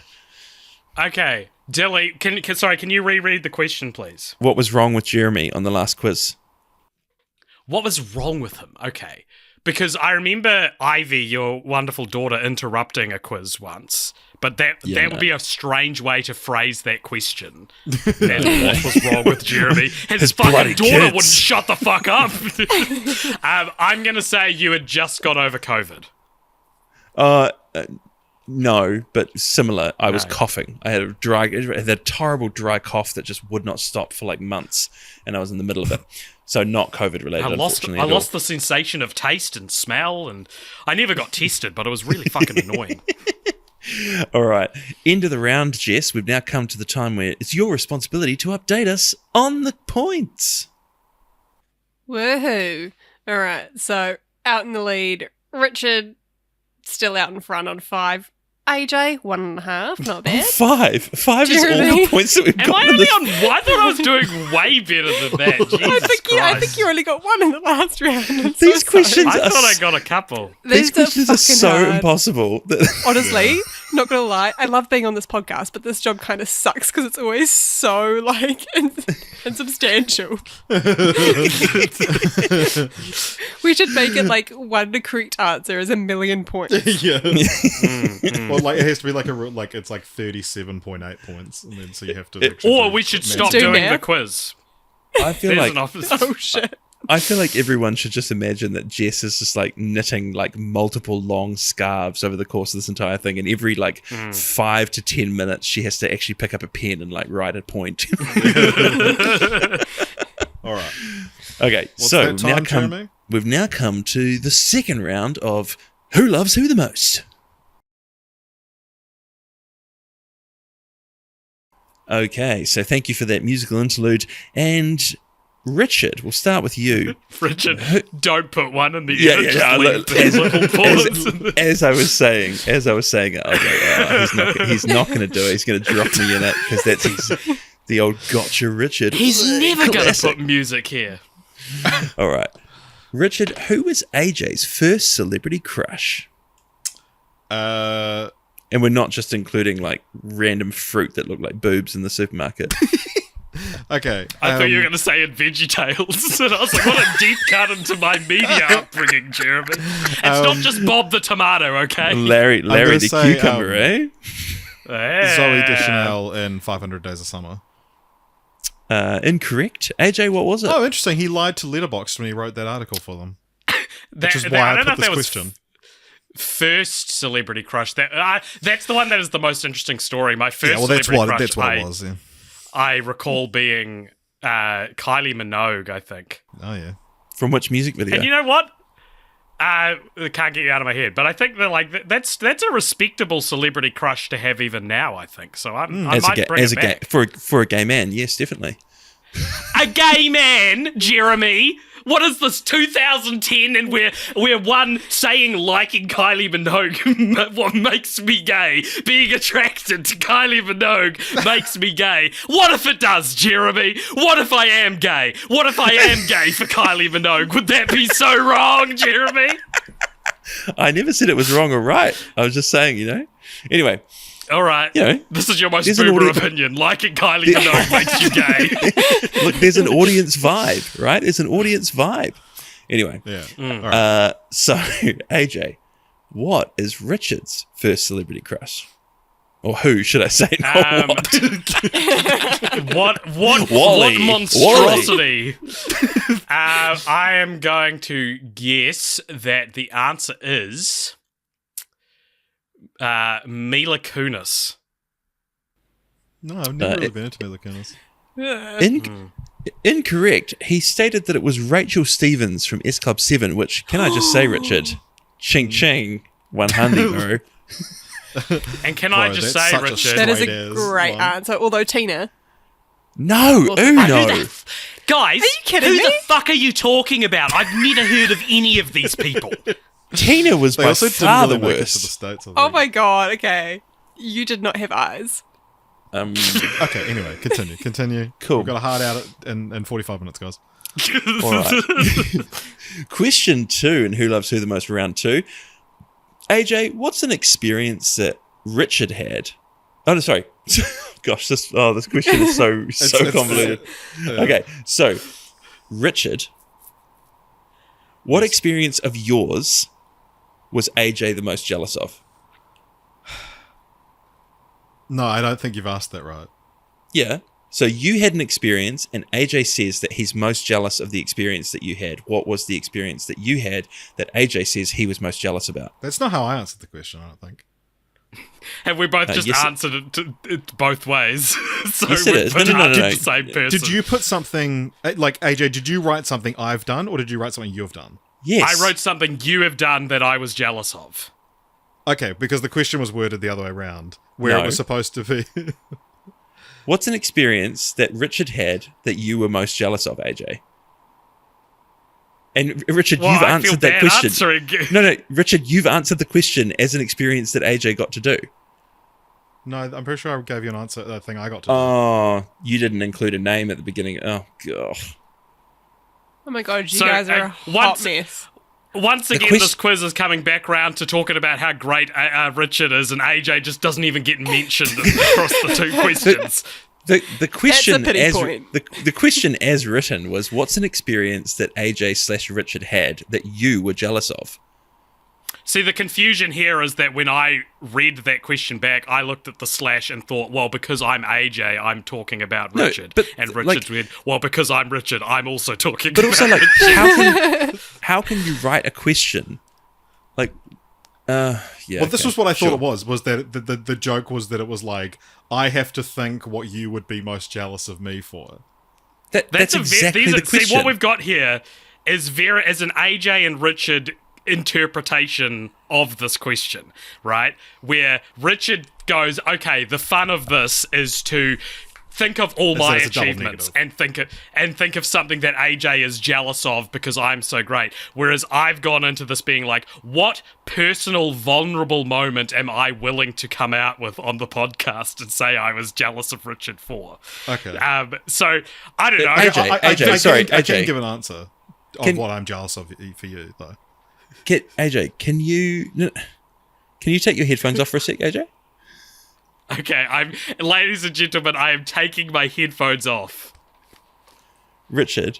Okay. Dilly, can you reread the question, please? What was wrong with Jeremy on the last quiz? What was wrong with him? Okay. Because I remember Ivy, your wonderful daughter, interrupting a quiz once. But that would be a strange way to phrase that question. What was wrong with Jeremy? His fucking bloody daughter kids. wouldn't shut the fuck up. I'm going to say you had just got over COVID. No, but similar. I was No. coughing. I had a terrible dry cough that just would not stop for like months, and I was in the middle of it. So not COVID related, unfortunately. I lost the sensation of taste and smell, and I never got tested, but it was really fucking annoying. All right. End of the round, Jess. We've now come to the time where it's your responsibility to update us on the points. Woohoo. All right. So out in the lead, Richard still out in front on 5. AJ, 1.5. Not bad. 5. 5 is all Jeremy? the points that we've Am got. I in only this- on one? I thought I was doing way better than that. Jesus I think Christ. you only got 1 in the last round. I'm so These sorry. questions I are thought I s- got a couple. These questions are fucking so hard. impossible. Honestly, not gonna lie, I love being on this podcast, but this job kind of sucks because it's always so like insubstantial. We should make it like one correct answer is 1,000,000 points. Yeah. Well, like it has to be like it's like 37.8 points, and then so you have to. actually Or do we should maths. stop Do doing math. the quiz. I feel There's like an office. Oh shit! I feel like everyone should just imagine that Jess is just like knitting like multiple long scarves over the course of this entire thing, and every like 5 to 10 minutes she has to actually pick up a pen and like write a point. All right. Okay, What's so that time, Jeremy? we've now come to the second round of Who Loves Who the Most. Okay, so thank you for that musical interlude. And Richard, we'll start with you. Richard, don't put one in the Yeah, end. yeah, Just yeah, leave look, the little bullets. As I was saying it, I was like, he's not going to do it. He's going to drop me in it because that's the old gotcha Richard. He's never going to Classic. put music here. All right. Richard, who was AJ's first celebrity crush? And we're not just including like random fruit that looked like boobs in the supermarket. Okay. I thought you were going to say in VeggieTales. And I was like, what a deep cut into my media upbringing, Jeremy. It's not just Bob the tomato, okay? Larry gonna the say, cucumber, eh? Yeah. Zoe Deschanel in 500 Days of Summer. Incorrect. AJ, what was it? Oh, interesting. He lied to Letterboxd when he wrote that article for them, which is That- why I I don't know put if this that was question. First celebrity crush. That's the one that is the most interesting story. My first Yeah, well, that's celebrity what crush, it was. Yeah. I recall being Kylie Minogue, I think. Oh yeah. From which music video? And you know what? I can't get you out of my head, but I think that like that's a respectable celebrity crush to have even now. I think so. I might bring it back. for a gay man, yes, definitely. A gay man, Jeremy. What is this 2010 and we're one saying liking Kylie Minogue what makes me gay? Being attracted to Kylie Minogue makes me gay. What if it does, Jeremy? What if I am gay? What if I am gay for Kylie Minogue? Would that be so wrong, Jeremy? I never said it was wrong or right. I was just saying, Anyway, All right. You know, this is your most there's an boomer audience- opinion. Liking Kylie Minogue makes you gay. look, there's an audience vibe, right? There's an audience vibe. Anyway, Yeah. All right. so AJ, what is Richard's first celebrity crush? Or who should I say? Not what. What Wally. monstrosity? I am going to guess that the answer is Mila Kunis. No, I've never really been into Mila Kunis. Incorrect. He stated that it was Rachel Stevens from S Club 7, which, can I just say, Richard? Ching ching, 100, bro. And can I Bro, just that's say, such a Richard? That is Straight a as great one. answer. Although Tina, No, Well, ooh, I no. Guys, Are you kidding who me? the fuck are you talking about? I've never heard of any of these people. Tina was They by also far the didn't really make it to the worst. States. I oh think. my god, okay, you did not have eyes. Okay, anyway, continue. Cool. We've got a hard out in 45 minutes, guys. All right. Question 2 in Who Loves Who the Most round 2. AJ, what's an experience that Richard had? Oh, no, sorry. Gosh, this question is so It's- convoluted. Okay, so Richard, what experience of yours was AJ the most jealous of? No, I don't think you've asked that right. Yeah. So you had an experience, and AJ says that he's most jealous of the experience that you had. What was the experience that you had that AJ says he was most jealous about? That's not how I answered the question, I don't think. And we both just yes, answered it both ways. So Yes, it we is. put No. the same person. Did you put something like AJ? Did you write something I've done, or did you write something you've done? Yes. I wrote something you have done that I was jealous of. Okay, because the question was worded the other way around, where No. it was supposed to be. What's an experience that Richard had that you were most jealous of, AJ? And Richard, Well, you've I feel answered that bad question. answering. No, Richard, you've answered the question as an experience that AJ got to do. No, I'm pretty sure I gave you an answer. That thing I got to do. Oh, you didn't include a name at the beginning. Oh, God. Oh my god, you So, guys are a hot mess. Once again, ques- this quiz is coming back round to talking about how great Richard is, and AJ just doesn't even get mentioned across the two questions. The question That's a pity as point. the question as written was, what's an experience that AJ/Richard had that you were jealous of? See, the confusion here is that when I read that question back, I looked at the slash and thought, well, because I'm AJ, I'm talking about No, Richard. but, And like- Richard read, well, because I'm Richard, I'm also talking But about also, like, Richard. how can you write a question? Like, yeah. Well, this okay, was what I thought sure. it was that the joke was that it was like, I have to think what you would be most jealous of me for. That's exactly the question. See, what we've got here is an AJ and Richard interpretation of this question, right? Where Richard goes, okay, the fun of this is to think of all my it's a double achievements negative. and think of something that AJ is jealous of because I'm so great. Whereas I've gone into this being like, what personal vulnerable moment am I willing to come out with on the podcast and say I was jealous of Richard for? Okay. So I don't know. AJ, sorry, I can't AJ. give an answer of Can- what I'm jealous of for you, though. AJ, can you take your headphones off for a sec, AJ? Okay, ladies and gentlemen, I am taking my headphones off. Richard,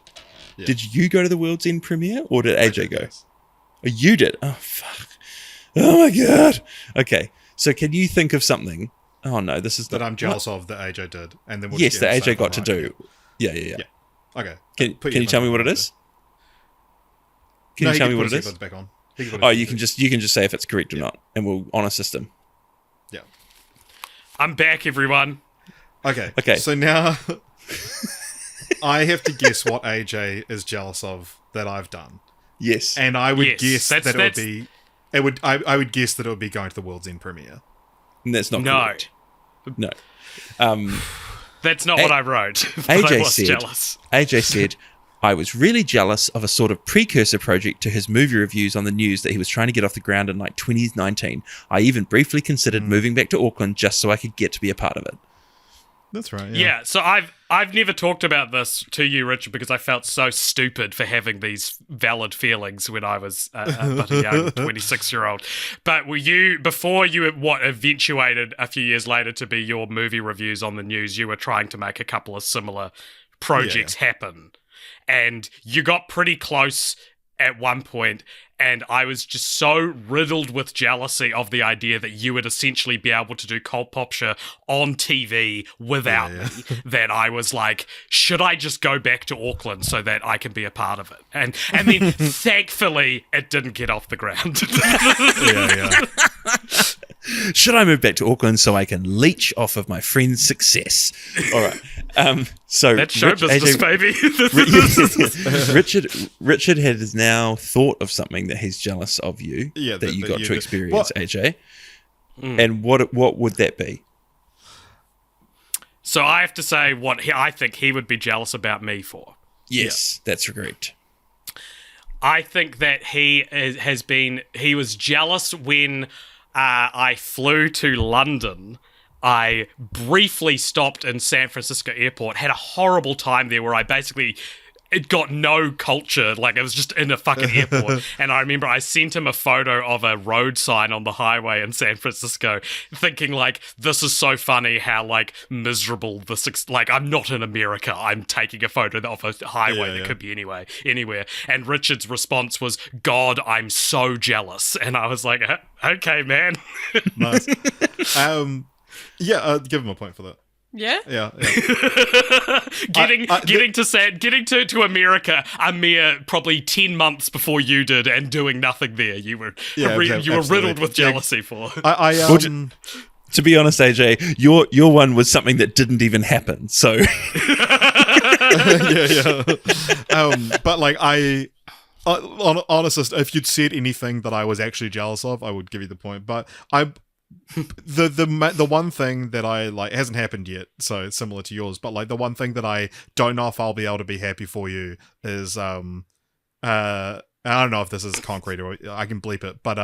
Yeah. did you go to the World's End premiere or did AJ go? Yes. Oh, you did. Oh, fuck. Oh, my God. Okay. So can you think of something? Oh, no, this is That not. I'm jealous of that AJ did, and then we'll Yes, just that get AJ it got to right. do. Yeah. Yeah. Okay. Can Put you your tell me headphones what it on, is? AJ. Can No, you he tell can me put what his it is? headphones back on. He can put Oh, his you can headphones- just say if it's correct or not, and we'll on a system. Yeah. I'm back, everyone. Okay. Okay. So now I have to guess what AJ is jealous of that I've done, Yes. and I would Yes, guess that's- that it would that's- be. It would. I would guess that it would be going to the World's End premiere. And that's not No. correct. No. That's not what I wrote. But I AJ was said, jealous. AJ said, I was really jealous of a sort of precursor project to his movie reviews on the news that he was trying to get off the ground in like 2019. I even briefly considered moving back to Auckland just so I could get to be a part of it. That's right. Yeah, so I've never talked about this to you, Richard, because I felt so stupid for having these valid feelings when I was but a young 26-year-old. But before you what eventuated a few years later to be your movie reviews on the news, you were trying to make a couple of similar projects happen. And you got pretty close at one point, and I was just so riddled with jealousy of the idea that you would essentially be able to do Popture on TV without me, that I was like, should I just go back to Auckland so that I can be a part of it? And then thankfully it didn't get off the ground. Yeah. Should I move back to Auckland so I can leech off of my friend's success? All right. So That's show business, baby. Richard has now thought of something that he's jealous of you Yeah, that you that got you to did. experience, What- AJ. And what would that be? So I have to say what I think he would be jealous about me for. Yes, that's correct. I think that he was jealous when I flew to London. I briefly stopped in San Francisco airport, had a horrible time there where it got no culture, like it was just in a fucking airport. And I remember I sent him a photo of a road sign on the highway in San Francisco, thinking like, this is so funny how like miserable this like I'm not in America, I'm taking a photo of a highway that could be anywhere. And Richard's response was, God, I'm so jealous. And I was like, okay, man. Nice. Give him a point for that. Yeah? Yeah. Getting to America a mere probably 10 months before you did and doing nothing there. You were riddled with jealousy for. To be honest, AJ, your one was something that didn't even happen. So yeah. But like honestly, if you'd said anything that I was actually jealous of, I would give you the point. But the one thing that I like hasn't happened yet, so it's similar to yours. But like the one thing that I don't know if I'll be able to be happy for you is I don't know if this is concrete or I can bleep it, but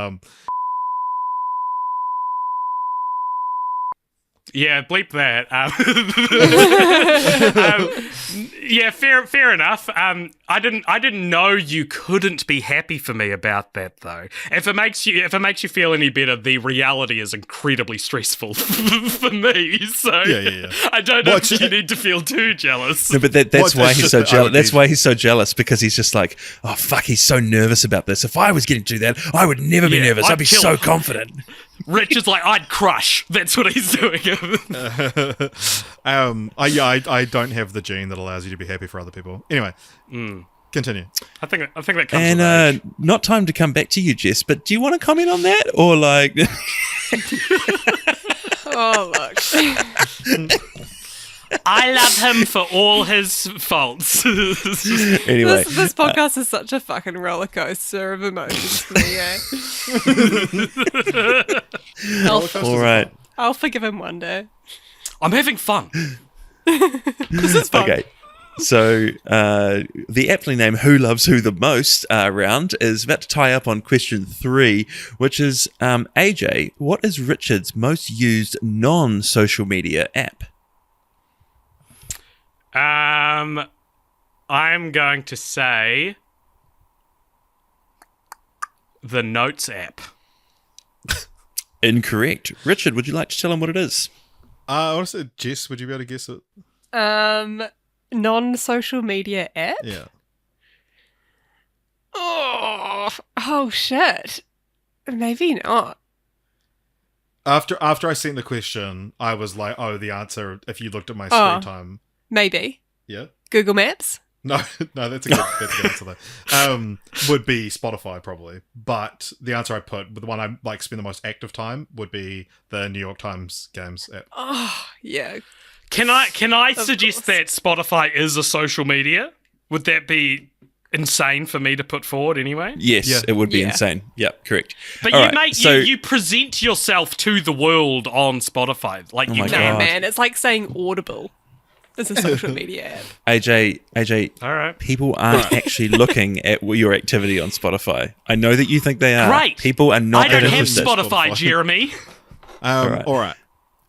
Yeah, bleep that. Yeah, fair enough. I didn't know you couldn't be happy for me about that though. If it makes you feel any better, the reality is incredibly stressful for me. So yeah. I don't know if you need to feel too jealous. No, but that's why he's so jealous. That's why he's so jealous, because he's just like, oh fuck, he's so nervous about this. If I was getting to do that, I would never be nervous. I'd be so confident. Rich is like, I'd crush. That's what he's doing. I don't have the gene that allows you to be happy for other people. Anyway, continue. I think that comes. And not time to come back to you, Jess. But do you want to comment on that, or like? Oh look. I love him for all his faults. Anyway, this podcast is such a fucking roller coaster of emotions for me. all right. I'll forgive him one day. I'm having fun. This is fun. Okay. So the aptly named Who Loves Who the Most round is about to tie up on question 3, which is AJ, what is Richard's most used non-social media app? I'm going to say the Notes app. Incorrect. Richard, would you like to tell him what it is? I want to say, Jess, would you be able to guess it? Non-social media app? Yeah. Oh shit. Maybe not. After I seen the question, I was like, oh, the answer, if you looked at my screen time. Maybe. Yeah? Google Maps? No, that's a good answer though. Would be Spotify probably, but the answer I put, the one I like spend the most active time, would be the New York Times Games app. Oh yeah. Can I suggest that Spotify is a social media? Would that be insane for me to put forward anyway? Yes, it would be insane. Yep, correct. But All you right, make so, you present yourself to the world on Spotify, like you my can. No, man, it's like saying Audible. It's a social media app. AJ, All right. people aren't actually looking at your activity on Spotify. I know that you think they are. Great. People are not I don't that have interested. Spotify, Jeremy. All right.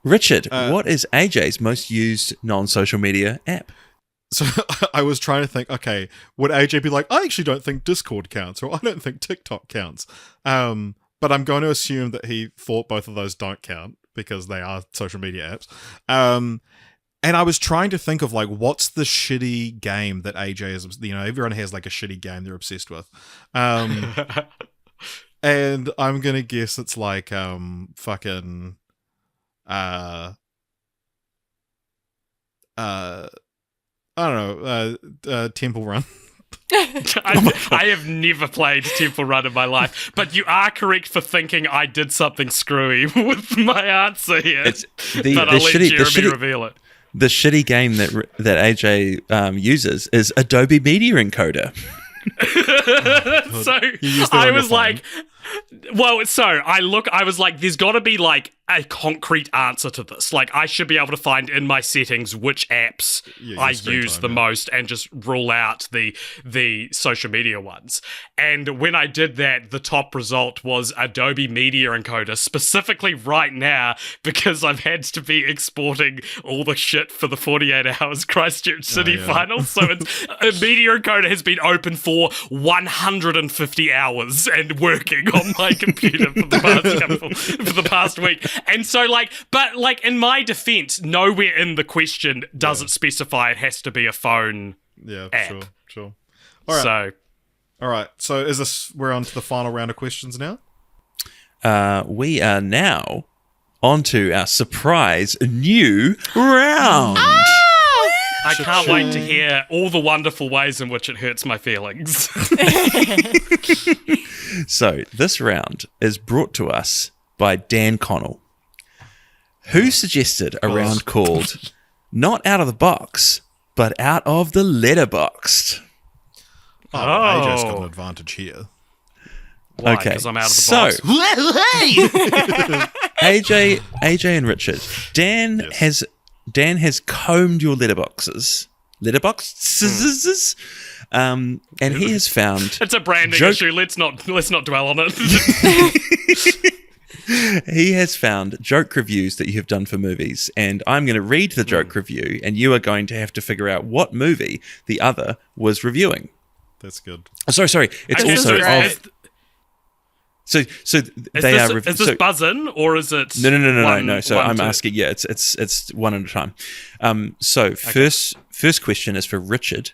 Richard, what is AJ's most used non-social media app? So I was trying to think, okay, would AJ be like, I actually don't think Discord counts, or I don't think TikTok counts. But I'm going to assume that he thought both of those don't count because they are social media apps. And I was trying to think of like, what's the shitty game that AJ is, everyone has like a shitty game they're obsessed with. And I'm going to guess it's like, fucking, I don't know, Temple Run. I have never played Temple Run in my life, but you are correct for thinking I did something screwy with my answer here. It's but I'll let Jeremy reveal it. The shitty game that AJ uses is Adobe Media Encoder. So I was like, I was like, there's got to be like a concrete answer to this. Like, I should be able to find in my settings which apps I use the most and just rule out the social media ones. And when I did that, the top result was Adobe Media Encoder, specifically right now, because I've had to be exporting all the shit for the 48 Hours Christchurch City finals. So it's Media Encoder has been open for 150 hours and working on my computer for the past week. And so, but in my defense, nowhere in the question does it specify it has to be a phone app. Sure. All right. So we're on to the final round of questions now? We are now onto our surprise new round. I can't wait to hear all the wonderful ways in which it hurts my feelings. So this round is brought to us by Dan Connell, who suggested a round called Not Out of the Box, but Out of the Letterboxd. AJ's got an advantage here. Why? Okay, Because I'm out of the so- box. AJ and Richard, Dan has combed your letterboxes, and he has found It's a branding Joke- issue. Let's not dwell on it. he has found joke reviews that you have done for movies, and I'm going to read the joke review, and you are going to have to figure out what movie the other was reviewing. That's good. Oh, sorry. It's Okay, also so great. of. So they are. Is this buzzing or is it? No. So I'm two? asking. Yeah, it's one at a time. So first question is for Richard.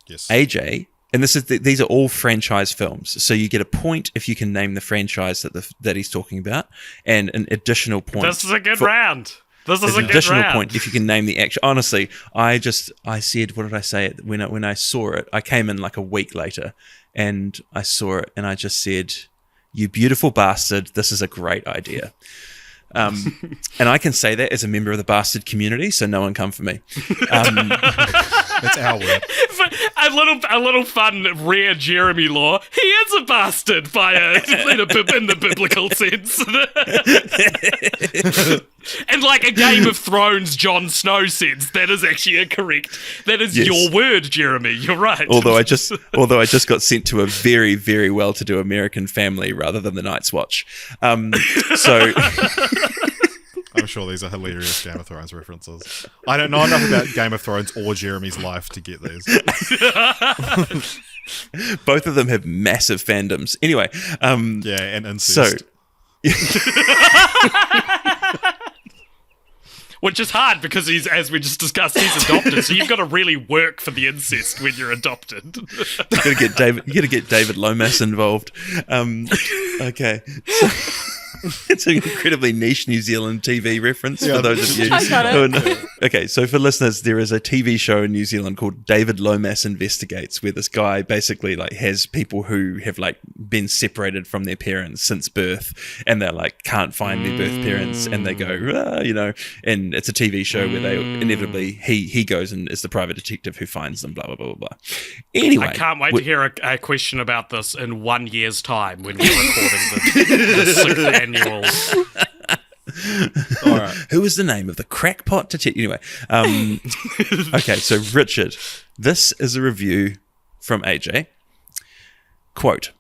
Yes. AJ, and these are all franchise films. So you get a point if you can name the franchise that he's talking about, and an additional point. This is a good round. This is a An good additional round. point if you can name the actual. Honestly, I said, what did I say when I saw it? I came in like a week later, and I saw it, and I just said, "You beautiful bastard! This is a great idea." And I can say that as a member of the bastard community, so no one come for me. That's our word. A little fun, rare Jeremy law. He is a bastard in the biblical sense. And like a Game of Thrones Jon Snow sense, that is actually that is Yes. your word, Jeremy. You're right. Although I just got sent to a very, very well-to-do American family rather than the Night's Watch. So I'm sure these are hilarious Game of Thrones references. I don't know enough about Game of Thrones or Jeremy's life to get these. both of them have massive fandoms. Anyway, Yeah, and incest. Which is hard because he's, as we just discussed, he's adopted. So you've got to really work for the incest when you're adopted. you gotta get David Lomas involved. Okay. So, it's an incredibly niche New Zealand TV reference for those of you. I got it. who are- Okay, so for listeners, there is a TV show in New Zealand called David Lomas Investigates, where this guy basically like has people who have like been separated from their parents since birth, and they're like can't find their birth parents, and they go, and it's a TV show where they inevitably he goes and is the private detective who finds them, blah blah blah blah blah. Anyway, I can't wait to hear a question about this in 1 year's time when we're recording the sixth annual. All right. Who is the name of the crackpot detective? Anyway, okay, so Richard, this is a review from AJ. Quote,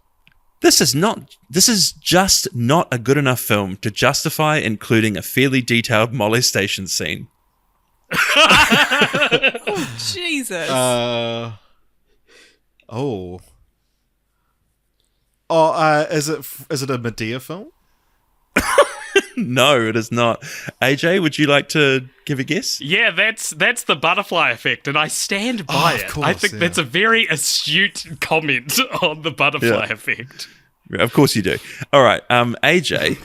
This is just not a good enough film to justify including a fairly detailed molestation scene. Jesus. Is it a Medea film? No, it is not. AJ, would you like to give a guess? Yeah, that's the butterfly effect, and I stand by of it. course, I think yeah. that's a very astute comment on the butterfly effect. Of course you do. All right, AJ,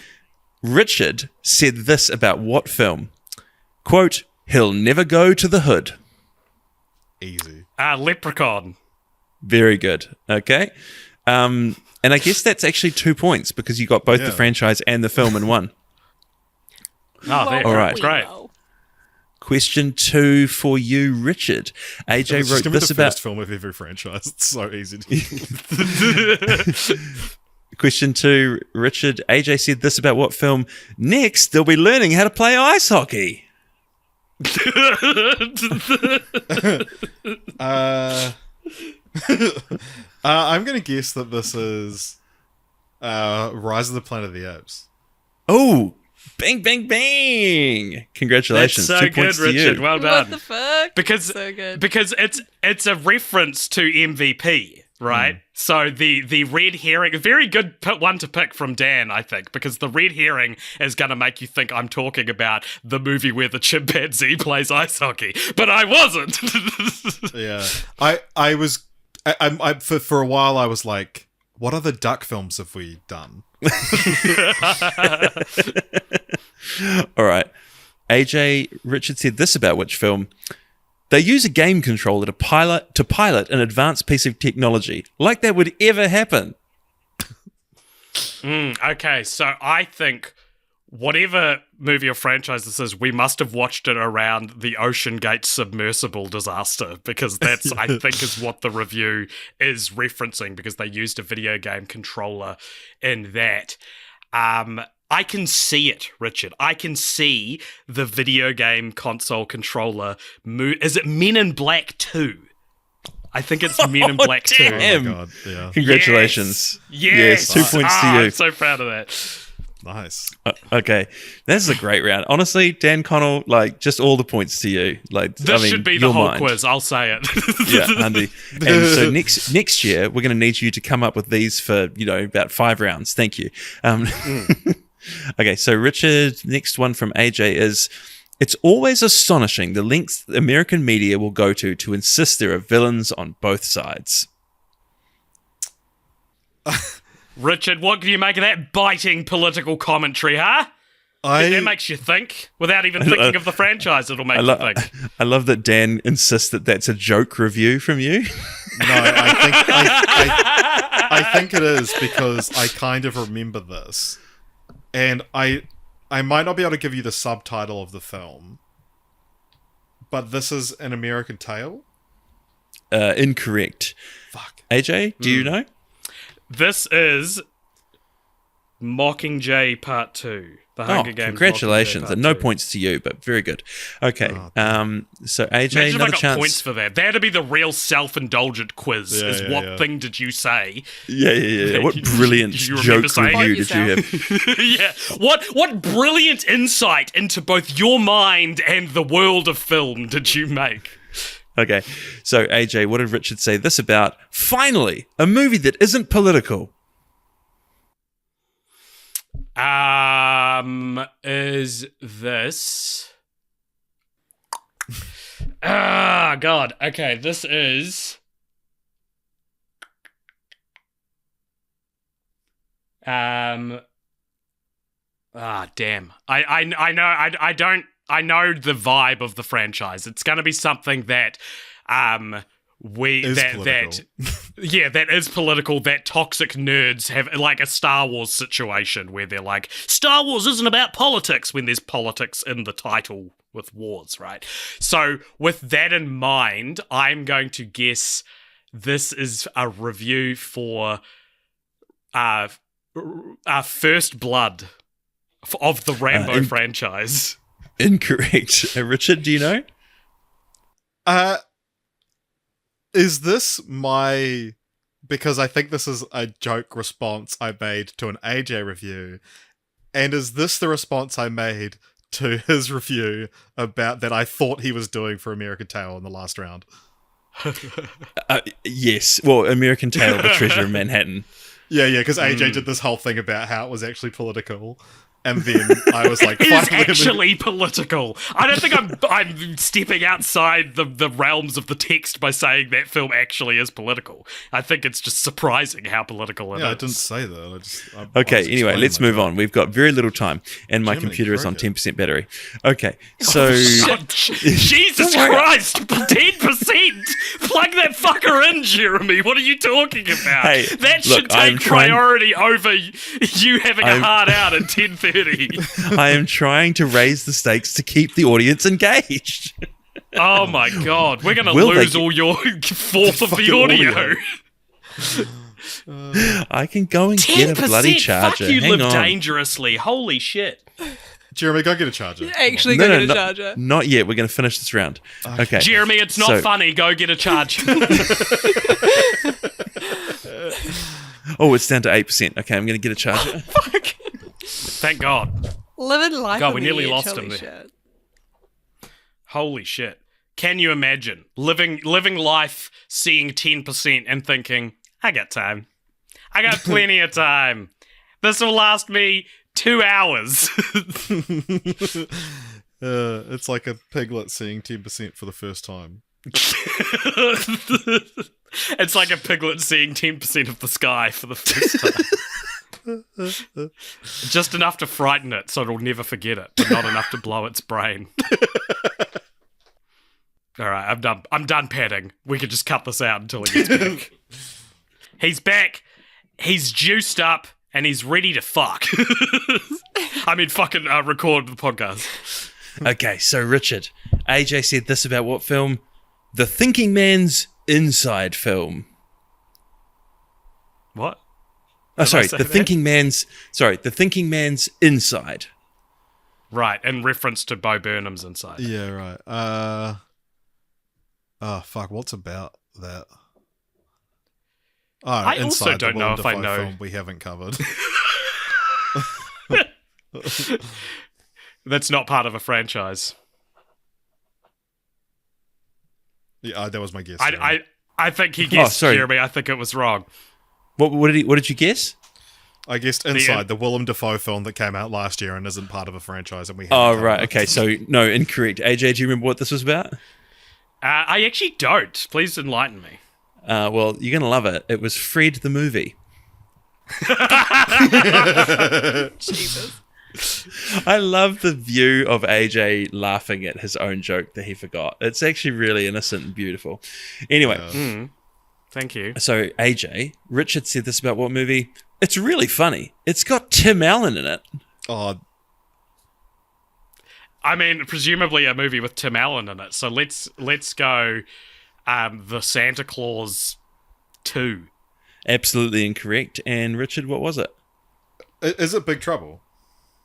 Richard said this about what film? Quote, he'll never go to the hood. Easy. Leprechaun. Very good. Okay. And I guess that's actually 2 points because you got both the Yeah. franchise and the film in one. Oh, there. All right. Great. Question 2 for you, Richard. AJ It's just wrote gonna be this the about... first film of every franchise. It's so easy to Question 2, Richard. AJ said this about what film? Next, they'll be learning how to play ice hockey. I'm going to guess that this is Rise of the Planet of the Apes. Oh, bang, bang, bang. Congratulations. That's so 2 points good, to Richard. you. Well done. What the fuck? Because So good. because it's a reference to MVP, right? So the red herring, a very good one to pick from Dan, I think, because the red herring is going to make you think I'm talking about the movie where the chimpanzee plays ice hockey, but I wasn't. Yeah. I was for a while I was like, what other duck films have we done? All right. AJ, Richard said this about which film? They use a game controller to pilot an advanced piece of technology. Like that would ever happen. Okay, so I think whatever movie or franchise this is, we must have watched it around the Ocean Gate submersible disaster, because that's, I think, is what the review is referencing, because they used a video game controller in that. I can see it, Richard. I can see the video game console controller move. Is it Men in Black 2? I think it's Men in Black 2. Damn. Oh my God, yeah. Congratulations. Yes. 2 points to you. I'm so proud of that. Nice. Okay. This is a great round. Honestly, Dan Connell, like, just all the points to you. Like, This should be the your whole mind. quiz. I'll say it. Yeah, Andy. And so next year, we're going to need you to come up with these for, about 5 rounds. Thank you. Okay, so Richard, next one from AJ is, it's always astonishing the lengths the American media will go to insist there are villains on both sides. Richard, what can you make of that biting political commentary, huh? That makes you think. Without even thinking of the franchise, it'll make you think. I love that Dan insists that that's a joke review from you. No, I think it is, because I kind of remember this. And I might not be able to give you the subtitle of the film, but this is An American Tale? Incorrect. Fuck. AJ, do you know? This is Mockingjay Part 2. The Hunger Games. Congratulations. Mockingjay And no Part 2. points to you, but very good. Okay. So AJ, Imagine if I another got chance. points for that. That'd be the real self-indulgent quiz. What thing did you say? Yeah. What brilliant Do you remember joke saying review it? did you have? Yeah. What brilliant insight into both your mind and the world of film did you make? Okay. So AJ, what did Richard say this about? Finally, a movie that isn't political. Is this? Ah, God. Okay, this is. Damn. I know. I know the vibe of the franchise. It's going to be something that, that is political, that toxic nerds have, like a Star Wars situation where they're like, Star Wars isn't about politics, when there's politics in the title with wars, right? So with that in mind, I'm going to guess this is a review for First Blood of the Rambo franchise. Incorrect. Richard, do you know? Is this my... Because I think this is a joke response I made to an AJ review, and is this the response I made to his review about that I thought he was doing for American Tail in the last round? Yes. Well, American Tail, The Treasure of Manhattan. Yeah, because AJ did this whole thing about how it was actually political. And then I was like, It is finally, actually political. I don't think I'm stepping outside the realms of the text by saying that film actually is political. I think it's just surprising how political it is. I didn't say that. I Okay, was anyway, explaining let's move myself. on. We've got very little time, and my Jiminy computer is on cricket. 10% battery. Okay, so... God, Jesus Christ, 10%! Plug that fucker in, Jeremy. What are you talking about? Hey, that look, should I'm take trying- priority over you having a hard out at 10:30. I am trying to raise the stakes to keep the audience engaged. Oh my God, we're gonna Will they lose get- all your fourth of the fucking audio. audio. I can go and get a bloody charger. Fuck you, Hang live on. dangerously. Holy shit. Jeremy, go get a charger. Actually, No, go no, get a no, charger. not yet. We're going to finish this round. Okay. Jeremy, it's not So- funny. Go get a charge. Oh, it's down to 8%. Okay, I'm going to get a charger. Fuck. Thank God. Living life. God, on we the nearly edge, lost holy him there. shit. Holy shit. Can you imagine living life, seeing 10% and thinking, I got time. I got plenty of time. This will last me 2 hours. It's like a piglet seeing 10% for the first time. It's like a piglet seeing 10% of the sky for the first time. Just enough to frighten it so it'll never forget it, but not enough to blow its brain. All right, I'm done petting. We could just cut this out until he gets back. He's back. He's juiced up and he's ready to fuck. I mean, fucking record the podcast. Okay, so Richard, AJ said this about what film? The Thinking Man's Inside film. What? Oh, sorry, The Thinking Man's Inside. Right, in reference to Bo Burnham's Inside. Yeah, right. Oh, fuck, what's about that? Oh, I Inside, also don't know if I know. Film we haven't covered. That's not part of a franchise. Yeah, that was my guess. I think he guessed, Jeremy. I think it was wrong. What did you guess? I guessed Inside, the Willem Dafoe film that came out last year and isn't part of a franchise, and we haven't covered right. it. Okay, so no, incorrect. AJ, do you remember what this was about? I actually don't. Please enlighten me. Well, you're going to love it. It was Fred the movie. Jesus. I love the view of AJ laughing at his own joke that he forgot. It's actually really innocent and beautiful. Anyway. Thank you. So, AJ, Richard said this about what movie? It's really funny. It's got Tim Allen in it. Oh, I mean, presumably a movie with Tim Allen in it. So let's go the Santa Claus 2. Absolutely incorrect. And Richard, what was it? is it Big Trouble?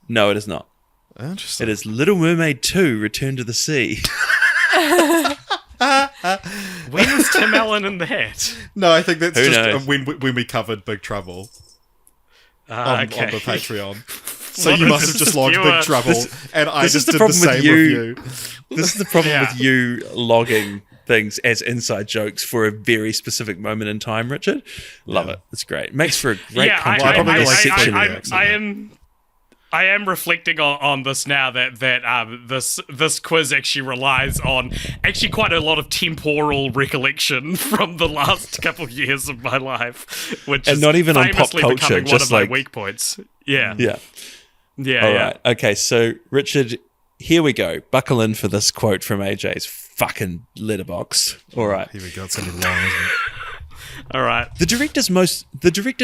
No, it is not. Interesting. It is Little Mermaid 2, Return to the Sea. When was Tim Allen in that? No, I think that's Who just knows? when we covered Big Trouble on Okay. the Patreon. So What you is must have this just logged viewer- Big Trouble, and I this just is the did the problem with same you. review. This is the problem Yeah. with you logging things as inside jokes for a very specific moment in time, Richard. Love it. It's great. Makes for a great Yeah, content section. I am reflecting on this now that this quiz actually relies on actually quite a lot of temporal recollection from the last couple of years of my life, which And is not even on pop famously culture, becoming one just of my like- weak points. Yeah, Yeah. yeah, All yeah. right. Okay, so Richard, here we go. Buckle in for this quote from AJ's fucking Letterboxd. All right. Here we go. It's gonna be long, isn't it? All right. The director's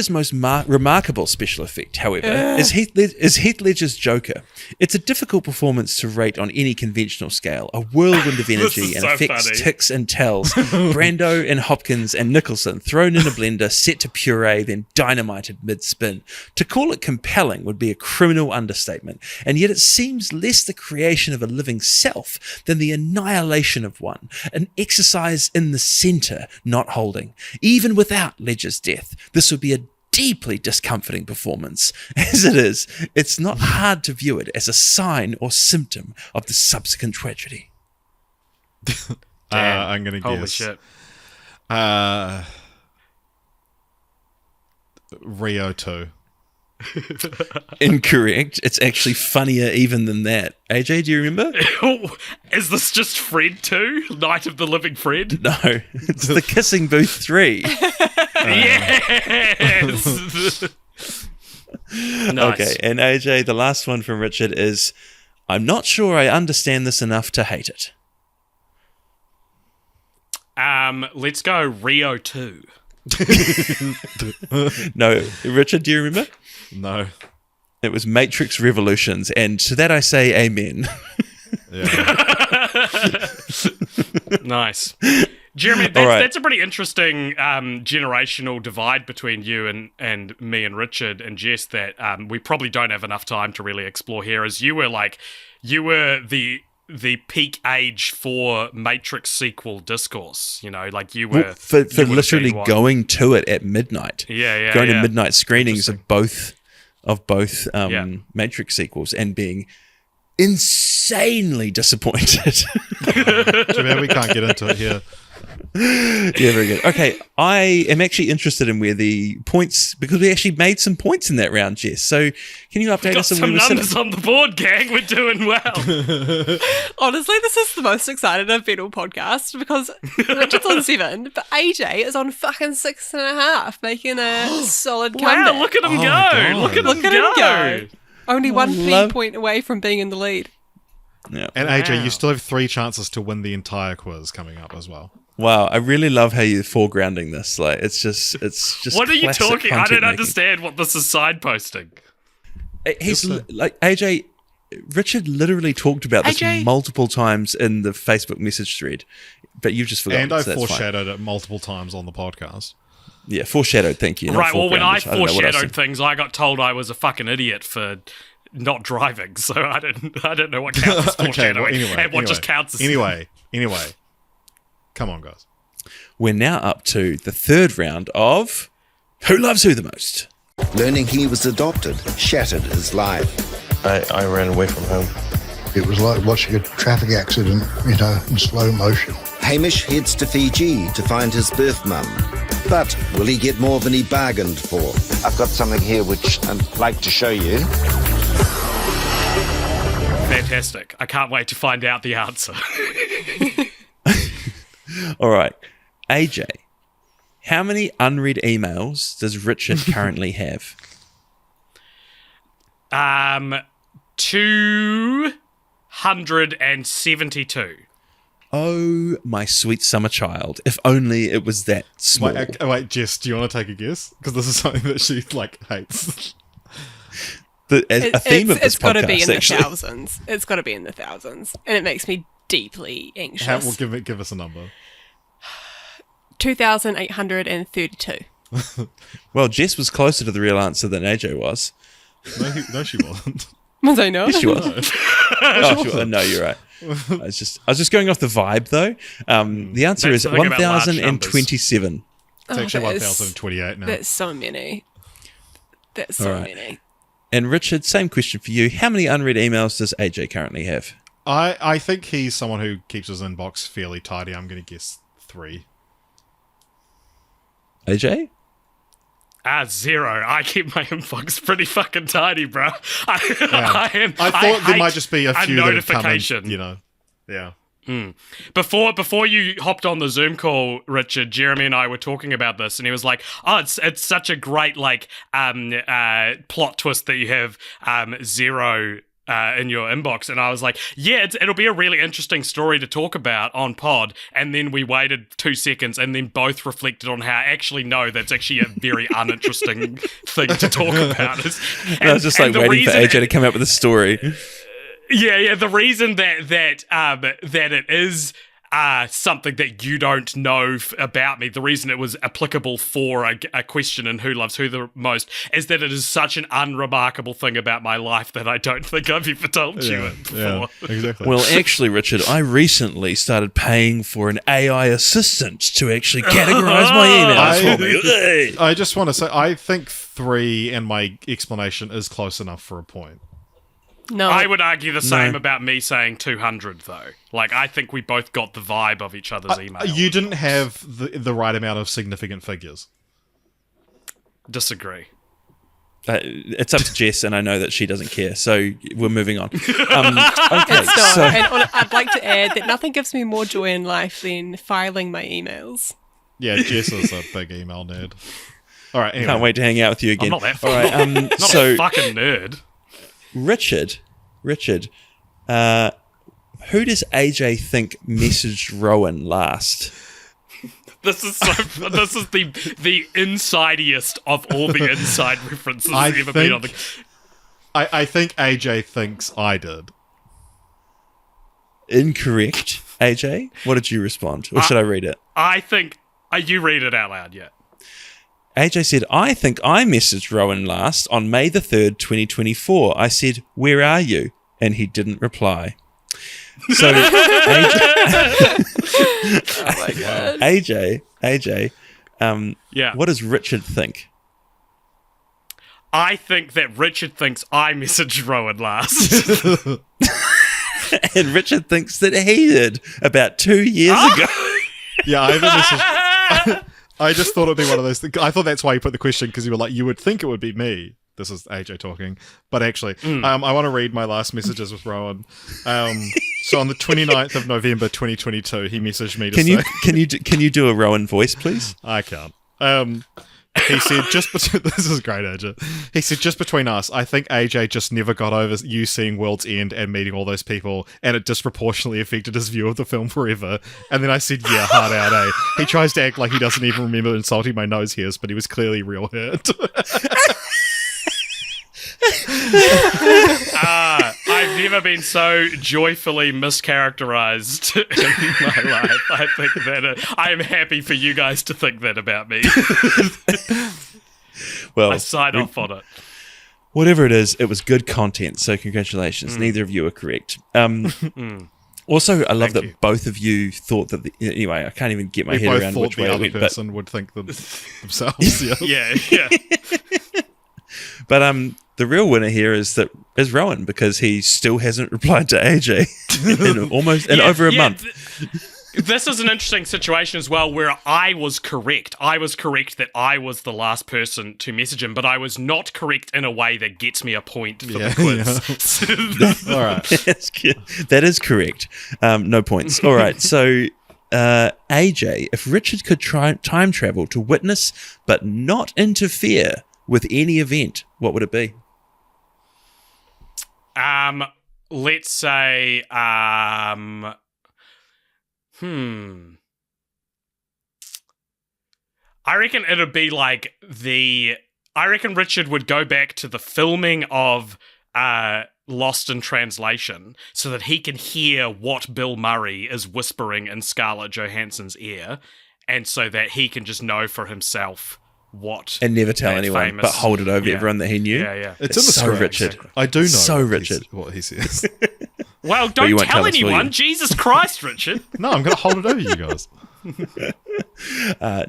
most remarkable special effect, however, is Heath Ledger's Joker. It's a difficult performance to rate on any conventional scale. A whirlwind of energy is and so effects, funny. ticks and tells. Brando and Hopkins and Nicholson thrown in a blender, set to puree, then dynamited mid-spin. To call it compelling would be a criminal understatement, and yet it seems less the creation of a living self than the annihilation of one, an exercise in the centre, not holding. Even without Ledger's death, this would be a deeply discomforting performance. As it is, it's not hard to view it as a sign or symptom of the subsequent tragedy. I'm gonna Holy guess. shit. Rio 2. Incorrect. It's actually funnier even than that. AJ, do you remember? Is this just Fred 2? Night of the Living Fred? No, it's The Kissing Booth 3. Yes! Nice. Okay, and AJ, the last one from Richard is, I'm not sure I understand this enough to hate it. Let's go Rio 2. No, Richard, do you remember? No. It was Matrix Revolutions, and to that I say amen. Yeah. Nice. Jeremy, that's a pretty interesting generational divide between you and me and Richard and Jess that we probably don't have enough time to really explore here, as you were the peak age for Matrix sequel discourse, like you were... for you would have literally been what? going to it at midnight. Yeah, Going yeah. to midnight screenings of both Yeah. Matrix sequels and being insanely disappointed. Too bad we can't get into it here. Yeah, very good. Okay, I am actually interested in where the points, because we actually made some points in that round, Jess. So can you update Got us on some where we're sitting? numbers on the board, gang. We're doing well. Honestly, this is the most excited I've been all podcast because Richard's on 7, but AJ is on fucking 6.5, making a solid comeback. Wow, look at him go. God. Look at Look him at him go. go. Only one love- point away from being in the lead. Yeah. And AJ, Wow. you still have 3 chances to win the entire quiz coming up as well. Wow, I really love how you're foregrounding this. Like, it's just. What are you classic talking? I content don't making. understand what this is signposting. He's like AJ. Richard literally talked about this AJ? multiple times in the Facebook message thread, but you've just forgotten. And I so that's fine. foreshadowed it multiple times on the podcast. Yeah, foreshadowed. Thank you. not Right, well, when I foregrounded. don't know what else foreshadowed things, I got told I was a fucking idiot for not driving, so I don't know what counts as foreshadowing and what just counts as... Anyway. Come on, guys. We're now up to the third round of Who Loves Who the Most? Learning he was adopted shattered his life. I ran away from home. It was like watching a traffic accident, in slow motion. Hamish heads to Fiji to find his birth mum. But will he get more than he bargained for? I've got something here which I'd like to show you. Fantastic. I can't wait to find out the answer. All right, AJ, how many unread emails does Richard currently have? 272. Oh, my sweet summer child. If only it was that small. Wait, Jess, do you want to take a guess? Because this is something that she hates. A theme of this It's got to be podcast, in the actually. thousands. It's got to be in the thousands. And it makes me deeply anxious. Well, give us a number. 2,832. Well, Jess was closer to the real answer than AJ was. No, she wasn't. Was I not? Yes, she was. Oh, she was. No, you're right. I was just going off the vibe, though. The answer That's is the thing about large 1,027. It's actually that is- 1,028 now. That's so many. That's so All right. many. And Richard, same question for you. How many unread emails does AJ currently have? I think he's someone who keeps his inbox fairly tidy. I'm going to guess 3. AJ? 0. I keep my inbox pretty fucking tidy, bro. I I thought there might just be a few that have come notification. in, yeah. Before you hopped on the Zoom call, Richard, Jeremy and I were talking about this, and he was like, "Oh, it's such a great plot twist that you have 0 in your inbox." And I was like, "Yeah, it'll be a really interesting story to talk about on pod." And then we waited 2 seconds, and then both reflected on how actually no, that's actually a very uninteresting thing to talk about. I was just like waiting for AJ to come up with a story. Yeah. The reason that it is something that you don't know about me, the reason it was applicable for a question in Who Loves Who the Most, is that it is such an unremarkable thing about my life that I don't think I've ever told you it before. Yeah, exactly. Well, actually, Richard, I recently started paying for an AI assistant to actually categorize my emails for me. I just want to say, I think 3 and my explanation is close enough for a point. No. I would argue the same about me saying 200, though. Like, I think we both got the vibe of each other's email. You didn't have the right amount of significant figures. Disagree. It's up to Jess, and I know that she doesn't care, so we're moving on. Okay, It's not. so And I'd like to add that nothing gives me more joy in life than filing my emails. Yeah, Jess is a big email nerd. All right, anyway. can't wait to hang out with you again. I'm not that All right, not so a fucking nerd. Richard, who does AJ think messaged Rowan last? This is the insidiest of all the inside references I ever been on the. I think AJ thinks I did. Incorrect. AJ, what did you respond? Or should I read it? I think you read it out loud. Yeah. AJ said, I think I messaged Rowan last on May the 3rd, 2024. I said, where are you? And he didn't reply. So, AJ, Oh my god. AJ, Yeah. what does Richard think? I think that Richard thinks I messaged Rowan last. And Richard thinks that he did about 2 years ago. Yeah, I have a message. I just thought it'd be one of those things. I thought that's why you put the question, because you were like, you would think it would be me. This is AJ talking. But actually, I want to read my last messages with Rowan. So on the 29th of November 2022, he messaged me to say... Can you do a Rowan voice, please? I can't. He said, this is great, AJ. He said, just between us, I think AJ just never got over you seeing World's End and meeting all those people, and it disproportionately affected his view of the film forever. And then I said, yeah, hard out, eh? He tries to act like he doesn't even remember insulting my nose hairs, but he was clearly real hurt. I've never been so joyfully mischaracterized in my life. I think that I am happy for you guys to think that about me. Well, I sign off on it. Whatever it is, it was good content, so congratulations. Neither of you are correct. Also, I love that both of you thought that... anyway, I can't even get my head around which way the it other went. person would think themselves. Yeah. But the real winner here is Rowan, because he still hasn't replied to AJ in over a month. This is an interesting situation as well, where I was correct. I was correct that I was the last person to message him, but I was not correct in a way that gets me a point for the quiz. All right. That's good. That is correct. No points. All right. So, AJ, if Richard could try time travel to witness but not interfere with any event, what would it be? Let's say, I reckon it'd be like I reckon Richard would go back to the filming of Lost in Translation so that he can hear what Bill Murray is whispering in Scarlett Johansson's ear, and so that he can just know for himself what, and never tell anyone, but hold it over everyone that he knew. Yeah. It's in the so script. Richard. Exactly. I do know so Richard what he says. Well, don't tell anyone. Jesus Christ, Richard. No, I'm going to hold it over you guys.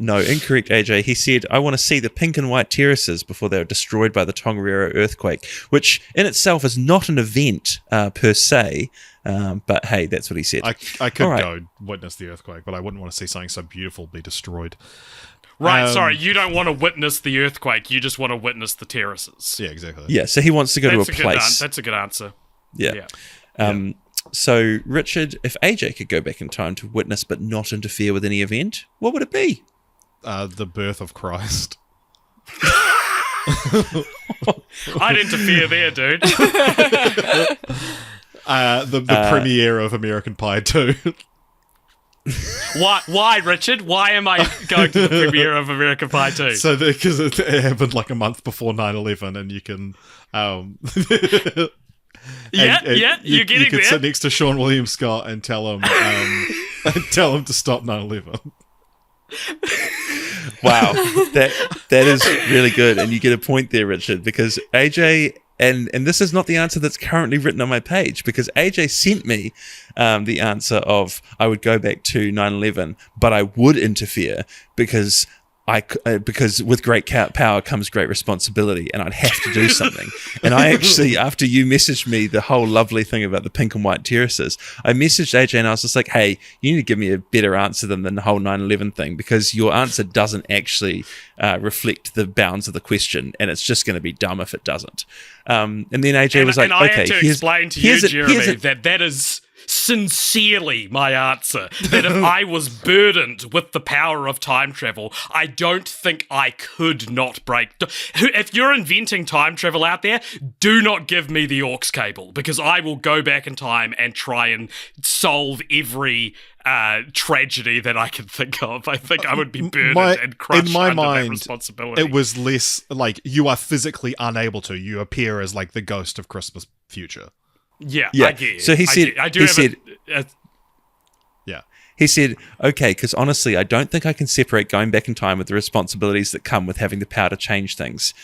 No, incorrect, AJ. He said, I want to see the pink and white terraces before they were destroyed by the Tongariro earthquake, which in itself is not an event per se, but hey, that's what he said. I could go witness the earthquake, but I wouldn't want to see something so beautiful be destroyed. Right, sorry, you don't want to witness the earthquake, you just want to witness the terraces. Yeah, exactly. Yeah, so he wants to go to a place. That's a good answer. Yeah. So, Richard, if AJ could go back in time to witness but not interfere with any event, what would it be? The birth of Christ. I'd interfere there, dude. The premiere of American Pie 2. Why, Richard? Why am I going to the premiere of American Pie 2? So, because it happened like a month before 9/11, and you can... you're getting you could there. sit next to Sean William Scott and tell him to stop 9/11. Wow, that is really good, and you get a point there, Richard, because AJ, and this is not the answer that's currently written on my page, because AJ sent me the answer of I would go back to 9/11, but I would interfere because with great power comes great responsibility, and I'd have to do something. And I actually, after you messaged me the whole lovely thing about the pink and white terraces, I messaged AJ and I was just like, hey, you need to give me a better answer than the whole 9/11 thing, because your answer doesn't actually reflect the bounds of the question, and it's just going to be dumb if it doesn't. And then AJ was like, and I okay, had to explain to you, Jeremy, that is sincerely my answer, that if I was burdened with the power of time travel, I don't think I could not break. If you're inventing time travel out there, do not give me the aux cable, because I will go back in time and try and solve every tragedy that I can think of. I think I would be burdened and crushed in my under mind, that responsibility. It was less like you are physically unable to. You appear as like the ghost of Christmas future. Yeah, I get it. So he said, He said, okay, because honestly, I don't think I can separate going back in time with the responsibilities that come with having the power to change things.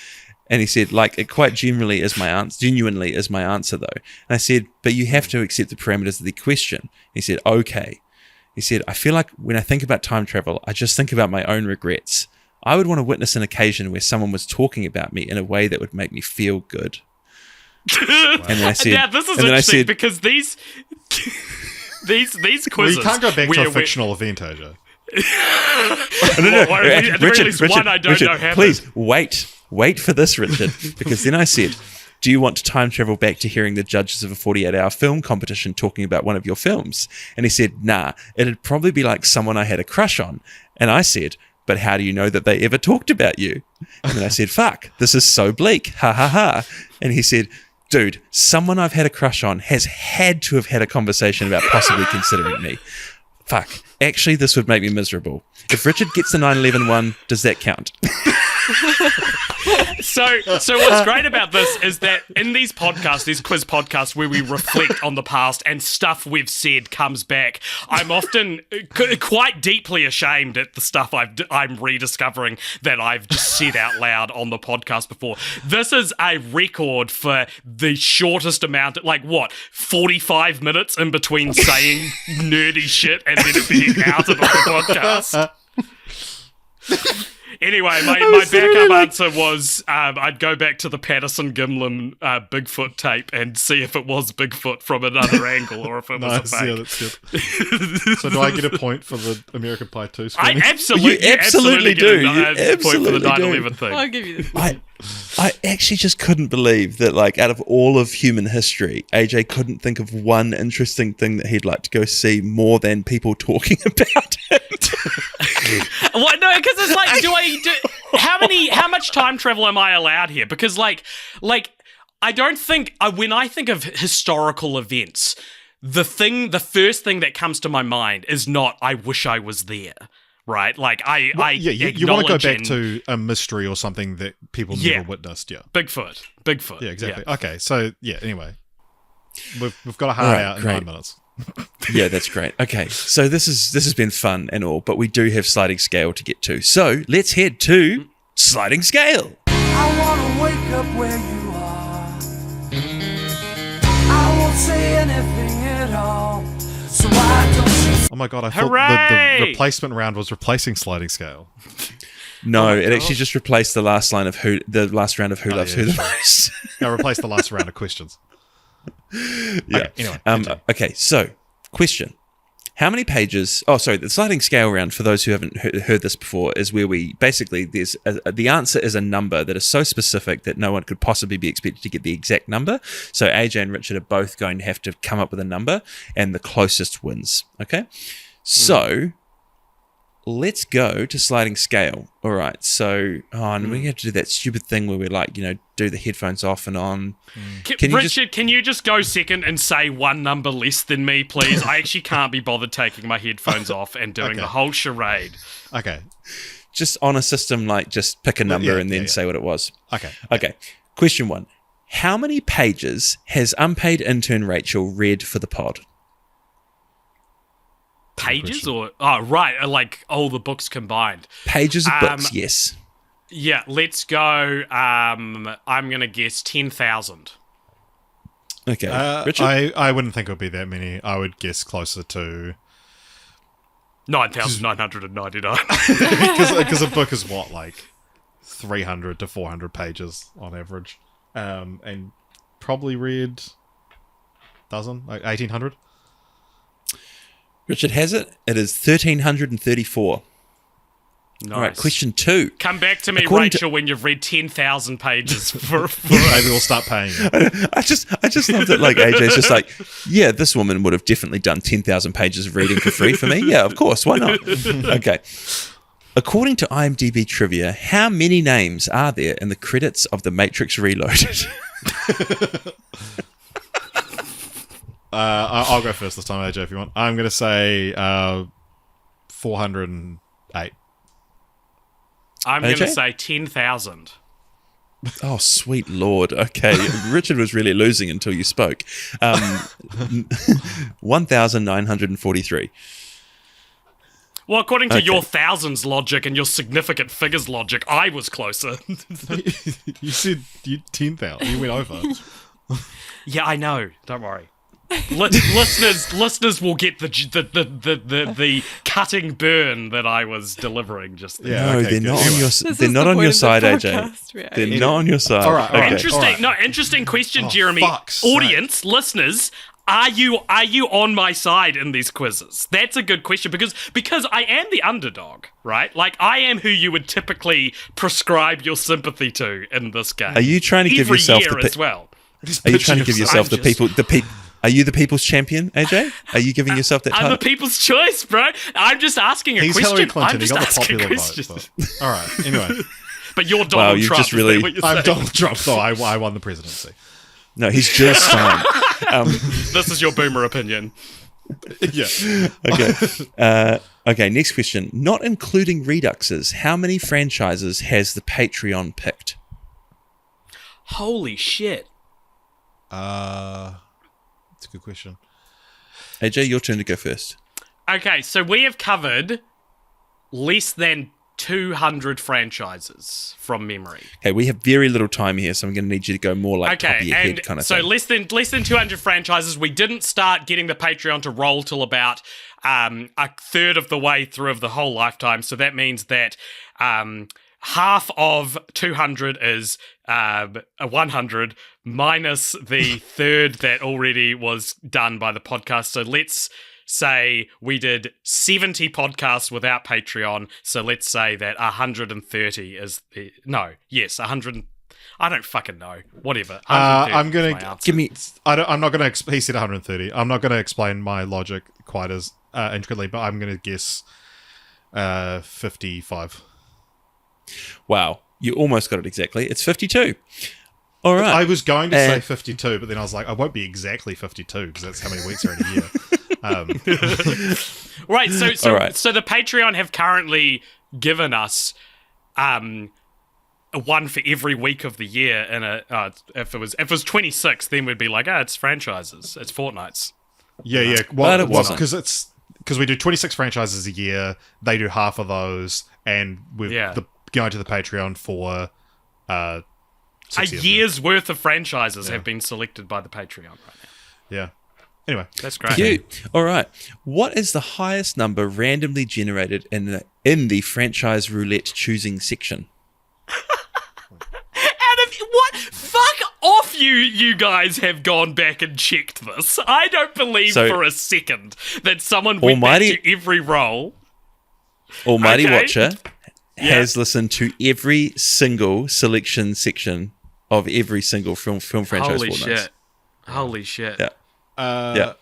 And he said, like, it quite genuinely is my answer, though. And I said, but you have to accept the parameters of the question. He said, okay. He said, I feel like when I think about time travel, I just think about my own regrets. I would want to witness an occasion where someone was talking about me in a way that would make me feel good. And then I said, now this is interesting because these quizzes. Well, you can't go back to a fictional event, AJ. Well, at the very least, one I don't know happened. Please wait for this, Richard, because then I said, do you want to time travel back to hearing the judges of a 48-hour film competition talking about one of your films? And he said, nah, it'd probably be like someone I had a crush on. And I said, but how do you know that they ever talked about you? And then I said, fuck, this is so bleak. Ha ha ha. And he said, dude, someone I've had a crush on has had to have had a conversation about possibly considering me. Fuck. Actually, this would make me miserable. If Richard gets the 9/11 one, does that count? So what's great about this is that in these podcasts, these quiz podcasts where we reflect on the past and stuff we've said comes back, I'm often quite deeply ashamed at the stuff I'm rediscovering that I've just said out loud on the podcast before. This is a record for the shortest amount, 45 minutes in between saying nerdy shit and then it being outed on the podcast. Anyway, my backup answer was I'd go back to the Patterson-Gimlin Bigfoot tape and see if it was Bigfoot from another angle or if it was a fake. Yeah, that's good. So do I get a point for the American Pie 2 I screening? absolutely do. Get You a point for the absolutely 9/11 thing. I'll give you this. I actually just couldn't believe that, out of all of human history, AJ couldn't think of one interesting thing that he'd like to go see more than people talking about it. What? No, because it's how much time travel am I allowed here? Because I don't think when I think of historical events, the first thing that comes to my mind is not I wish I was there. Right, you want to go back to a mystery or something that people never witnessed. Yeah, Bigfoot. Yeah, exactly. Yeah. Okay, so anyway, we've got a All right, out in great. 9 minutes. Yeah, that's great. Okay, so this has been fun and all, but we do have sliding scale to get to. So let's head to sliding scale. I wanna wake up where you are. I won't say anything at all. So why don't you? Oh my god, I Hooray! thought the replacement round was replacing sliding scale. No, it actually just replaced the last line of the last round of Who Loves Who the Most. No, replace the last round of questions. Yeah. Okay, anyway. Okay, so question. How many pages? Oh, sorry. The sliding scale round, for those who haven't heard this before, is where we basically the answer is a number that is so specific that no one could possibly be expected to get the exact number. So AJ and Richard are both going to have to come up with a number, and the closest wins. Okay. So let's go to sliding scale. All right. So and we have to do that stupid thing where we're do the headphones off and on. Can you just go second and say one number less than me, please? I actually can't be bothered taking my headphones off and doing the whole charade. Okay. Just on a system just pick a number and then say what it was. Okay. Okay. Question 1. How many pages has unpaid intern Rachel read for the pod? Pages or all the books combined? Pages of books, yes. Yeah, let's go. I'm gonna guess 10,000. Okay, Richard. I wouldn't think it would be that many. I would guess closer to 9,999. because a book is 300 to 400 pages on average, and probably read 1,800. Richard has it. It is 1,334. Nice. All right, question 2. Come back to me, Rachel, when you've read 10,000 pages for Maybe we'll start paying you. I just love that AJ's just yeah, this woman would have definitely done 10,000 pages of reading for free for me. Yeah, of course, why not? Okay. According to IMDb trivia, how many names are there in the credits of The Matrix Reloaded? I'll go first this time, AJ, if you want. I'm going to say 408. I'm going to say 10,000. Oh, sweet Lord. Okay. Richard was really losing until you spoke. 1,943. Well, according to your thousands logic and your significant figures logic, I was closer. You said 10,000. You went over. Yeah, I know. Don't worry. Listeners will get the cutting burn that I was delivering just there. Yeah, No, okay, they're good. not on Anyway. your. They're not on your side, AJ. They're not on your side. All right, all right. Interesting. All right. No, interesting question, Oh, Jeremy. fuck's sake. Audience, listeners, Are you on my side in these quizzes? That's a good question because I am the underdog, right? Like I am who you would typically prescribe your sympathy to in this game. Are you trying to give Every yourself year as well? Are you trying to give yourself I'm the people? Are you the people's champion, AJ? Are you giving yourself that I'm title? the people's choice, bro. I'm just asking a He's question. Hillary Clinton. I'm He just got the asking popular questions. vote. But, all right. Anyway, But you're Wow, Donald you've Trump. just really- Is that what you're I'm saying? Donald Trump, so I won the presidency. No, he's just fine. This is your boomer opinion. Yeah. Okay. Okay, next question. Not including Reduxes, how many franchises has the Patreon picked? Holy shit. It's a good question. AJ, your turn to go first. Okay, so we have covered less than 200 franchises from memory. Okay, we have very little time here, so I'm going to need you to go more like top of Okay, your and head kind of so thing. less than 200 franchises. We didn't start getting the Patreon to roll till about a third of the way through of the whole lifetime. So that means that half of 200 is 100 minus the third that already was done by the podcast. So let's say we did 70 podcasts without Patreon. So let's say that 130 is the... No, yes, 100... I don't fucking know. Whatever. I'm gonna Give me... I'm not gonna. He said 130. I'm not gonna explain my logic quite as intricately, but I'm gonna guess 55. Wow, you almost got it exactly. It's 52. All right. I was going to say 52, but then I was like, I won't be exactly 52 because that's how many weeks are in a year. Right, so All right. so the Patreon have currently given us one for every week of the year. And if it was 26, then we'd be like, it's franchises, it's Fortnights. Yeah. But it wasn't. Because we do 26 franchises a year. They do half of those, and we're going to the Patreon for A 60 of them. year's worth of franchises have been selected by the Patreon right now. Yeah. Anyway, That's great. Cute. All right. What is the highest number randomly generated in the franchise roulette choosing section? What? Fuck off, you guys have gone back and checked this. I don't believe So- for a second that someone went Almighty- back to every roll. Almighty Okay. Watcher has listened to every single selection section of every single film franchise. Holy Fortnights. shit. Holy shit. Yeah. Yeah.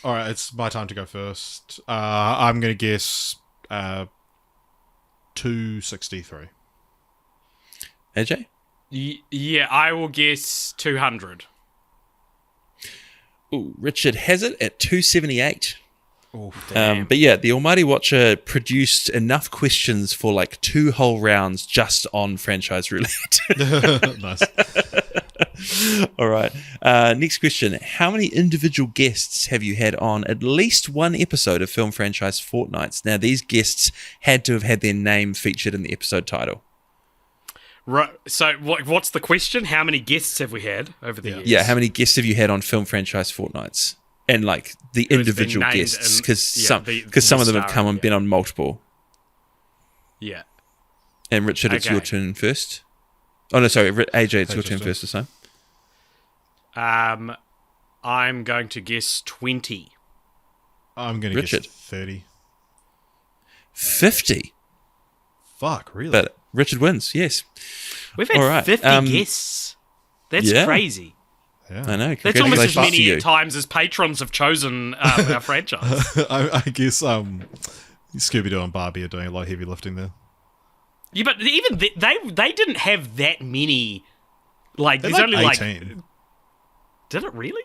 all right, it's my time to go first. I'm going to guess 263. AJ? Yeah, I will guess 200. Ooh, Richard has it at 278. Oh, But yeah, the Almighty Watcher produced enough questions for like 2 whole rounds just on franchise roulette. nice. All right. Next question. How many individual guests have you had on at least one episode of Film Franchise Fortnights? Now, these guests had to have had their name featured in the episode title. Right. So, what's the question? How many guests have we had over the years? Yeah, how many guests have you had on Film Franchise Fortnights? And like the Who's been individual named guests, in- because yeah, some the of them have star, come and yeah. been on multiple. Yeah. And Richard, it's Okay. your turn first. Oh no, sorry, AJ, it's your AJ's turn turn. first this time. I'm going to guess 20. I'm going to guess Richard. 30. 50. Fuck, really? But Richard wins. Yes, We've had All right, 50 guests. That's yeah. crazy. yeah. I know. That's almost as Congratulations to many you. times as patrons have chosen our franchise. I guess Scooby-Doo and Barbie are doing a lot of heavy lifting there. Yeah, but even they didn't have that many. Like, They're there's like only 18. like. Did it really?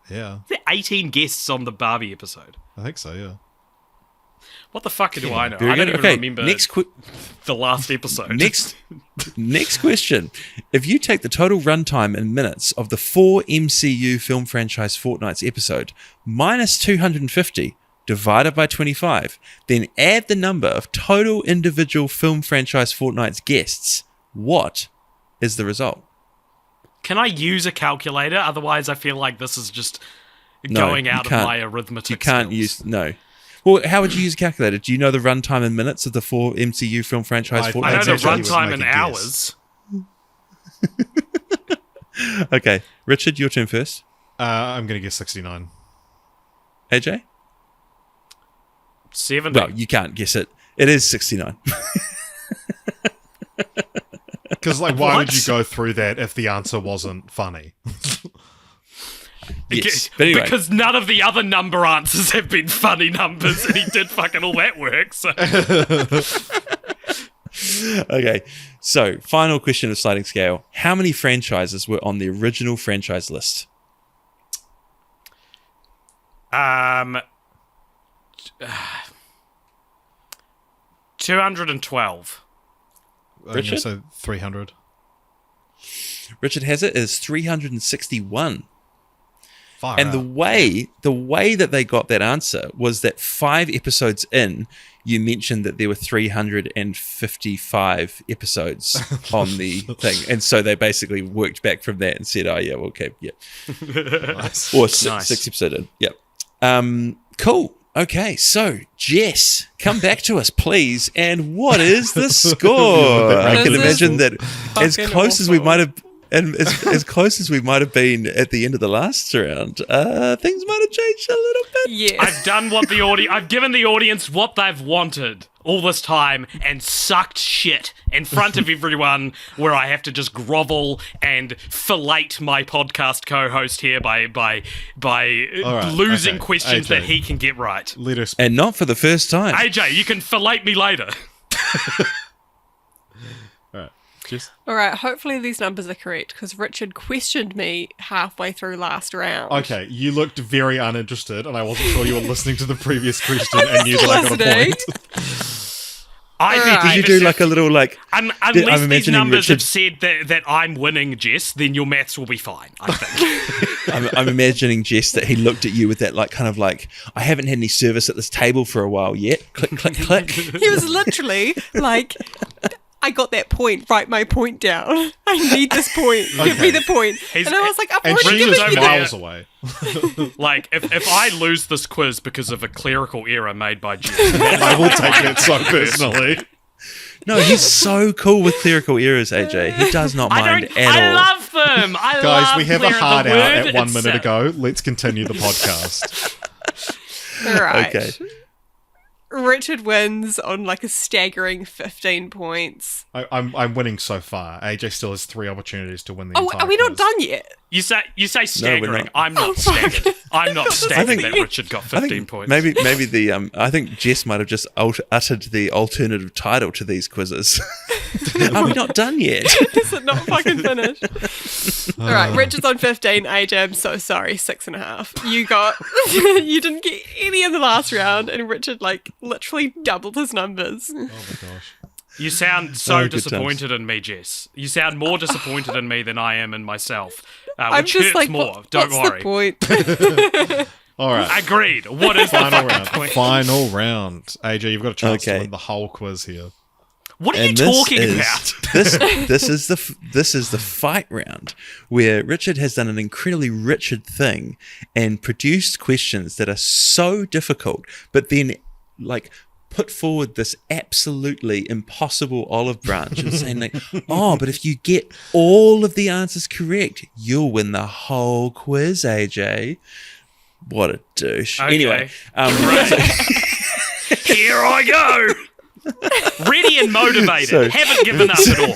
Yeah, There are 18 guests on the Barbie episode. I think so, yeah. What the fuck do I know? Very I don't good. even Okay, remember the last episode. Next question. If you take the total runtime in minutes of the 4 MCU Film Franchise Fortnights episode minus 250 divided by 25, then add the number of total individual Film Franchise Fortnights guests, what is the result? Can I use a calculator? Otherwise, I feel like this is just No, going you out of can't. my arithmetic. You can't skills. use... No. Well, how would you use a calculator? Do you know the runtime in minutes of the 4 MCU Film Franchise I I know Fortnights the Exactly. episodes? runtime in Make a guess. hours. Okay. Richard, your turn first. I'm going to guess 69. AJ? 70. Well, you can't guess it. It is 69. Because, like, why would What? you go through that if the answer wasn't funny? Yes. But anyway, Because none of the other number answers have been funny numbers, and he did fucking all that work. So. okay. So, final question of sliding scale. How many franchises were on the original franchise list? 212. Richard? So 300. Richard has it as 361. Far And out. the way that they got that answer was that 5 episodes in, you mentioned that there were 355 episodes on the thing. And so they basically worked back from that and said, oh, yeah, well, okay, yeah. Nice. Or Nice. 6 episodes in. Yep. Cool. Okay, so Jess, come back to us, please. And what is the score? I can This imagine is that as fucking close as we awful. might have, and as close as we might have been at the end of the last round, things might have changed a little bit. Yes. I've done what the audience. I've given the audience what they've wanted all this time, and sucked shit in front of everyone, where I have to just grovel and fillet my podcast co-host here by right, losing okay, questions AJ. that he can get right. Let us. And not for the first time. AJ, you can fillet me later. All right. Just. All right, hopefully these numbers are correct because Richard questioned me halfway through last round. Okay, you looked very uninterested, and I wasn't sure you were listening to the previous question and knew that I got a listening. point. I Alright. think Did you do like a little like? unless I'm these imagining numbers Richard- have said that I'm winning, Jess, then your maths will be fine, I think. I'm imagining Jess that he looked at you with that like kind of like, I haven't had any service at this table for a while yet. Click, click, click. He was literally like, I got that point, write my point down. I need this point. Give me the point. He's- and I was like, I've And already she given was you over that. there. miles away. Like, if I lose this quiz because of a clerical error made by Jess, I will take it so personally. No, he's so cool with clerical errors, AJ. He does not mind at I all. love them. I love Guys, we have a clear- the hard out word at 1 minute itself. ago. Let's continue the podcast. All right. Okay. Richard wins on like a staggering 15 points. I'm winning so far. AJ still has 3 opportunities to win the Oh, entire are we not quiz. done yet? You say staggering. not. I'm not staggered. I'm not staggered think- that Richard got 15 points. Maybe the I think Jess might have just uttered the alternative title to these quizzes. Are we not done yet? Is it not fucking finished? All right, Richard's on 15. AJ, I'm so sorry, 6.5. You got, you didn't get any in the last round, and Richard like literally doubled his numbers. Oh my gosh. You sound so Oh, good disappointed in me, Jess. You sound more disappointed in me than I am in myself, I'm which just hurts like, more. Don't what's worry. the point? All right. Agreed. What is the Final fucking round. point? Final round. AJ, you've got a chance to Okay. win the whole quiz here. What are you And this talking is- about? This is the fight round where Richard has done an incredibly Richard thing and produced questions that are so difficult, but then like put forward this absolutely impossible olive branch and saying like, oh, but if you get all of the answers correct, you'll win the whole quiz, AJ. What a douche. Okay. Anyway, Here I go. Ready and motivated. So- Haven't given up at all.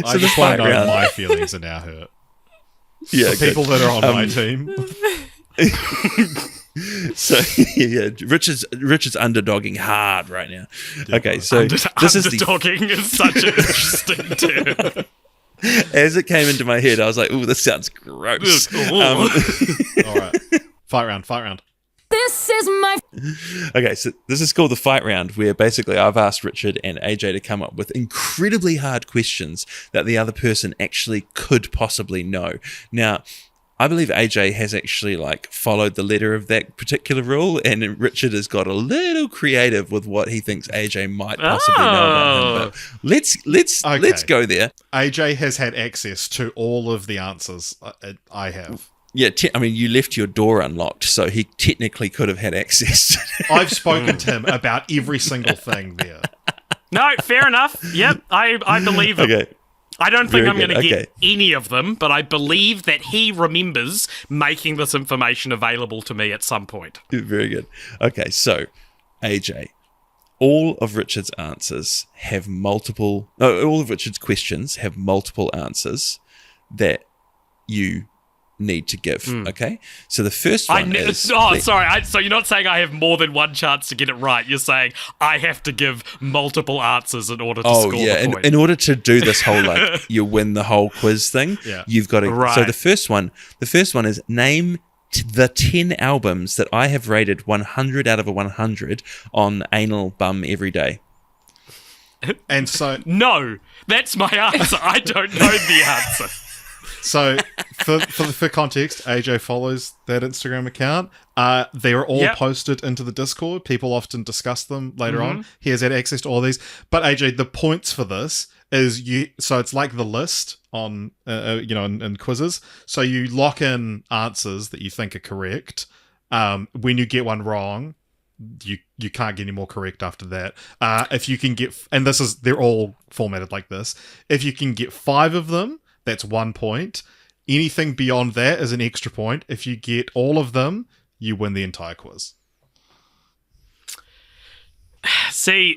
I the just want fight to know round. my feelings are now hurt. yeah, The people that are on my team. So yeah, Richard's underdogging hard right now. Okay, so this is the Underdogging is such an interesting term. as it came into my head, I was like, "Oh, this sounds gross." All right. Fight round. This is my Okay, so this is called the fight round, where basically I've asked Richard and AJ to come up with incredibly hard questions that the other person actually could possibly know. Now, I believe AJ has actually like followed the letter of that particular rule, and Richard has got a little creative with what he thinks AJ might possibly know about him. But let's go there. AJ has had access to all of the answers I have. Yeah, I mean, you left your door unlocked, so he technically could have had access. I've spoken to him about every single thing there. No, fair enough. Yep, I believe him. Okay. I don't think Very I'm going to good, get okay. any of them, but I believe that he remembers making this information available to me at some point. Very good. Okay, so AJ, all of Richard's answers have multiple. No, all of Richard's questions have multiple answers that you need to give. Okay, so the first one is. Sorry. So you're not saying I have more than one chance to get it right. You're saying I have to give multiple answers in order to score the point. In order to do this whole you win the whole quiz thing. Yeah. You've got to. Right. So the first one is name the 10 albums that I have rated 100 out of 100 on Anal Bum Every Day. And so, No, that's my answer. I don't know the answer. so for context, AJ follows that Instagram account. They're all Yep. posted into the Discord. People often discuss them later on. He has had access to all these. But AJ, the points for this is so it's like the list on in quizzes. So you lock in answers that you think are correct. When you get one wrong, you can't get any more correct after that. If you can get, and they're all formatted like this. If you can get 5 of them, that's 1 point. Anything beyond that is an extra point. If you get all of them, you win the entire quiz. See,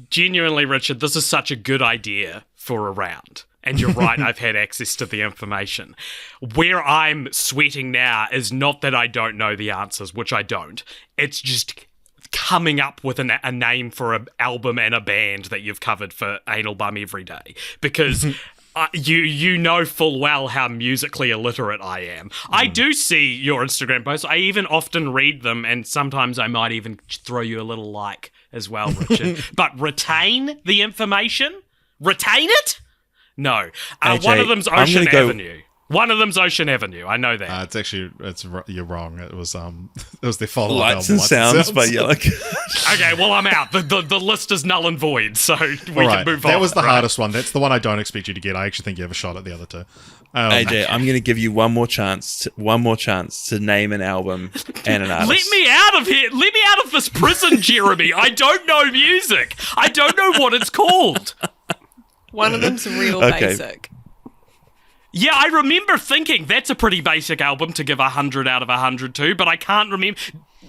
genuinely, Richard, this is such a good idea for a round. And you're right, I've had access to the information. Where I'm sweating now is not that I don't know the answers, which I don't. It's just coming up with a name for an album and a band that you've covered for Anal Bum Every Day. Because you know full well how musically illiterate I am. I do see your Instagram posts. I even often read them, and sometimes I might even throw you a little like as well, Richard. But retain the information? Retain it? No. AJ, one of them's I'm Ocean gonna go- Avenue. One of them's Ocean Avenue. I know that. You're wrong. It was their follow-up Lights album, and Sounds by Yellow Card. Okay, well, I'm out. The list is null and void, so we All can right. move on. That was the right? hardest one. That's the one I don't expect you to get. I actually think you have a shot at the other two. AJ, I'm going to give you one more chance to name an album and an artist. Let me out of here. Let me out of this prison, Jeremy. I don't know music. I don't know what it's called. One of them's real Okay. basic. Yeah, I remember thinking that's a pretty basic album to give 100 out of 100 to, but I can't remember.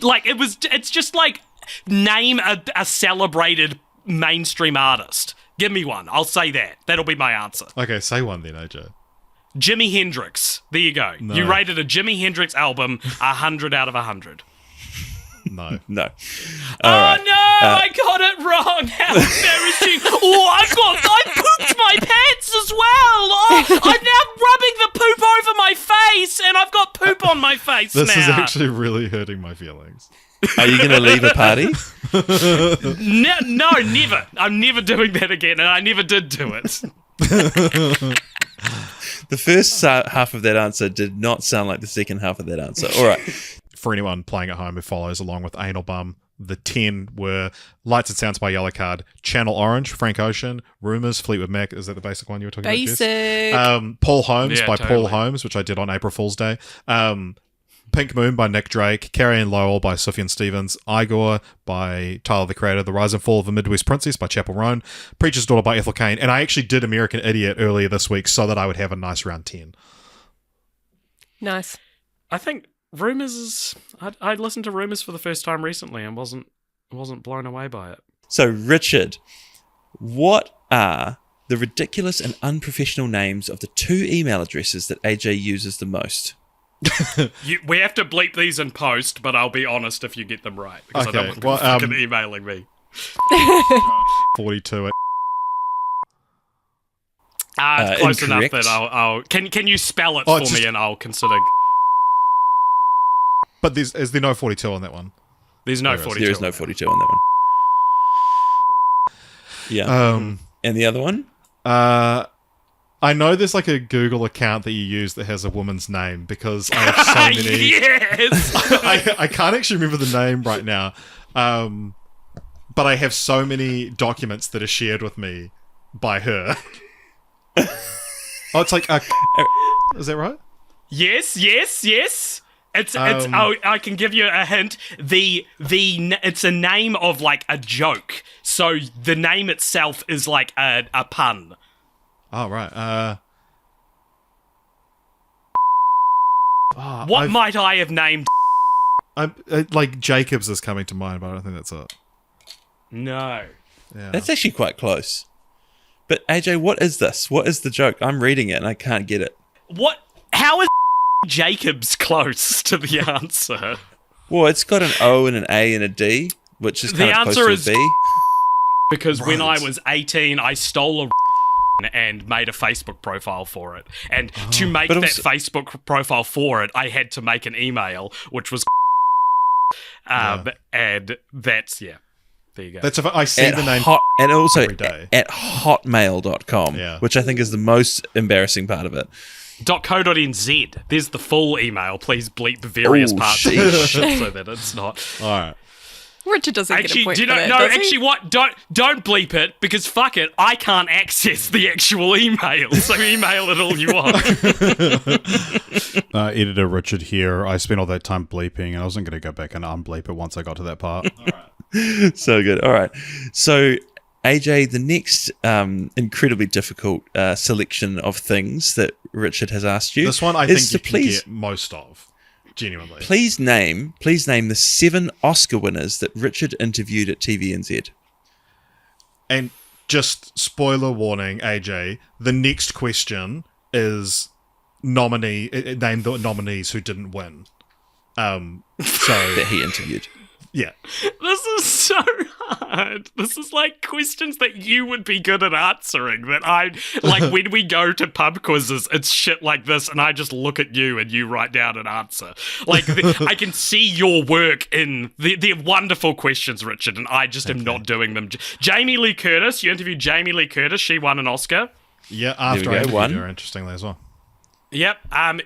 It's just like name a celebrated mainstream artist. Give me one. I'll say that. That'll be my answer. Okay, say one then, AJ. Jimi Hendrix. There you go. No. You rated a Jimi Hendrix album 100 out of 100. No. No. Oh no, I got it wrong. How embarrassing. Oh, I pooped my pants as well. Oh, I'm now rubbing the poop over my face and I've got poop on my face This now. is actually really hurting my feelings. Are you going to leave a party? No, never. I'm never doing that again, and I never did do it. The first half of that answer did not sound like the second half of that answer. All right. For anyone playing at home who follows along with Anal Bum, the 10 were Lights and Sounds by Yellow Card, Channel Orange, Frank Ocean, Rumours, Fleetwood Mac. Is that the basic one you were talking about, Jess? Basic. Paul Holmes Yeah, by totally. Paul Holmes, which I did on April Fool's Day. Pink Moon by Nick Drake, Carrie Ann Lowell by Sufjan Stevens, Igor by Tyler the Creator, The Rise and Fall of a Midwest Princess by Chapel Roan, Preacher's Daughter by Ethel Cain, and I actually did American Idiot earlier this week so that I would have a nice round 10. Nice. I think Rumours is... I listened to Rumours for the first time recently and wasn't blown away by it. So, Richard, what are the ridiculous and unprofessional names of the 2 email addresses that AJ uses the most? We have to bleep these in post, but I'll be honest if you get them right, because I don't Okay, want people well, fucking emailing me. 42. It's close incorrect. enough that I'll can you spell it Oh, for it's me just- and I'll consider... But is there no 42 on that one? There's no There is. 42. There is no 42 on that one. Yeah. And the other one? I know there's like a Google account that you use that has a woman's name because I have so many... Yes! I can't actually remember the name right now, but I have so many documents that are shared with me by her. Oh, it's like... is that right? Yes. It's I can give you a hint. It's a name of like a joke. So the name itself is like a pun. Oh, right. What might I have named? Like Jacobs is coming to mind, but I don't think that's it. No. Yeah. That's actually quite close. But AJ, what is this? What is the joke? I'm reading it and I can't get it. What? How is Jacobs close to the answer? Well, it's got an O and an A and a D, which is kind The of answer close is to a B. Because when I was 18, I stole a and made a Facebook profile for it. And to make But that also- Facebook profile for it, I had to make an email, which was and that's, yeah, there you go. That's I see the name and also every day. at hotmail.com, Yeah. which I think is the most embarrassing part of it. .co.nz. There's the full email. Please bleep the various Oh, parts of sheesh. the shit so that it's not. All right. Richard doesn't get a Actually, point do you for know? that, No, does he? actually, what? Don't bleep it because fuck it. I can't access the actual email, so email it all you want. Editor Richard here. I spent all that time bleeping, and I wasn't going to go back and unbleep it once I got to that part. So good. All right. So, AJ, the next incredibly difficult selection of things that Richard has asked you. This one I is think to you can get most of. Genuinely. Please name the 7 Oscar winners that Richard interviewed at TVNZ. And just spoiler warning, AJ, the next question is name the nominees who didn't win. So That he interviewed. yeah. This is so hard. This is like questions that you would be good at answering. That I like when we go to pub quizzes, it's shit like this, and I just look at you and you write down an answer. Like I can see your work in they're wonderful questions, Richard, and I just am not doing them. Jamie Lee Curtis, you interviewed Jamie Lee Curtis. She won an Oscar. Yeah, after we I go, interviewed one. her, interestingly as well. Yep.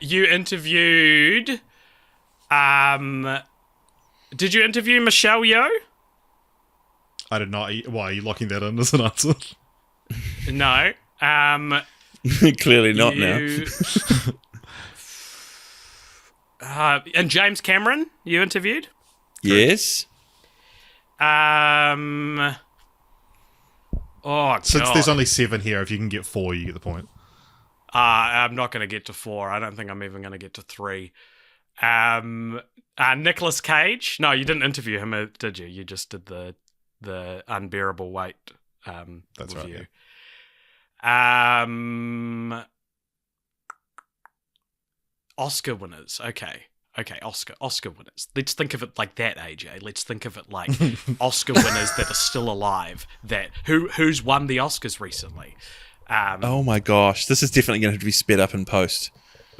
You interviewed. Did you interview Michelle Yeoh? I did not. Why are you locking that in as an answer? No. Clearly not now. And James Cameron, you interviewed? Yes. Oh, Since God. there's only 7 here, if you can get 4, you get the point. I'm not going to get to 4. I don't think I'm even going to get to 3. Nicolas Cage. No, you didn't interview him, did you? You just did the Unbearable Weight That's review. right. Oscar winners. Okay, Oscar winners. Let's think of it like that, AJ. Let's think of it like Oscar winners that are still alive. Who's won the Oscars recently? Oh my gosh, this is definitely going to have to be sped up in post.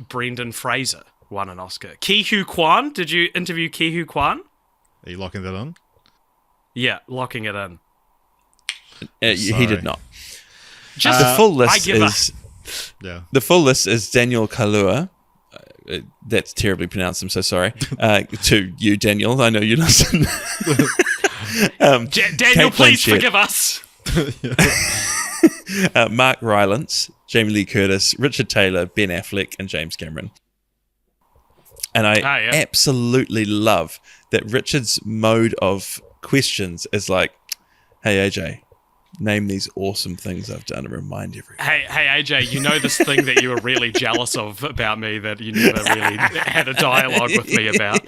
Brendan Fraser won an Oscar. Ke Huy Quan. Did you interview Ke Huy Quan? Are you locking that in? Yeah, locking it in. He Sorry. did not. Just The full I list give is Yeah. the full list is Daniel Kaluuya. That's terribly pronounced. I'm so sorry. To you, Daniel. I know you listen. Daniel, Kate please Blanchett. forgive us. Mark Rylance, Jamie Lee Curtis, Richard Taylor, Ben Affleck, and James Cameron. And I yeah. absolutely love that Richard's mode of questions is like, hey, AJ, name these awesome things I've done and remind everyone. Hey, AJ, you know this thing that you were really jealous of about me that you never really had a dialogue with me about?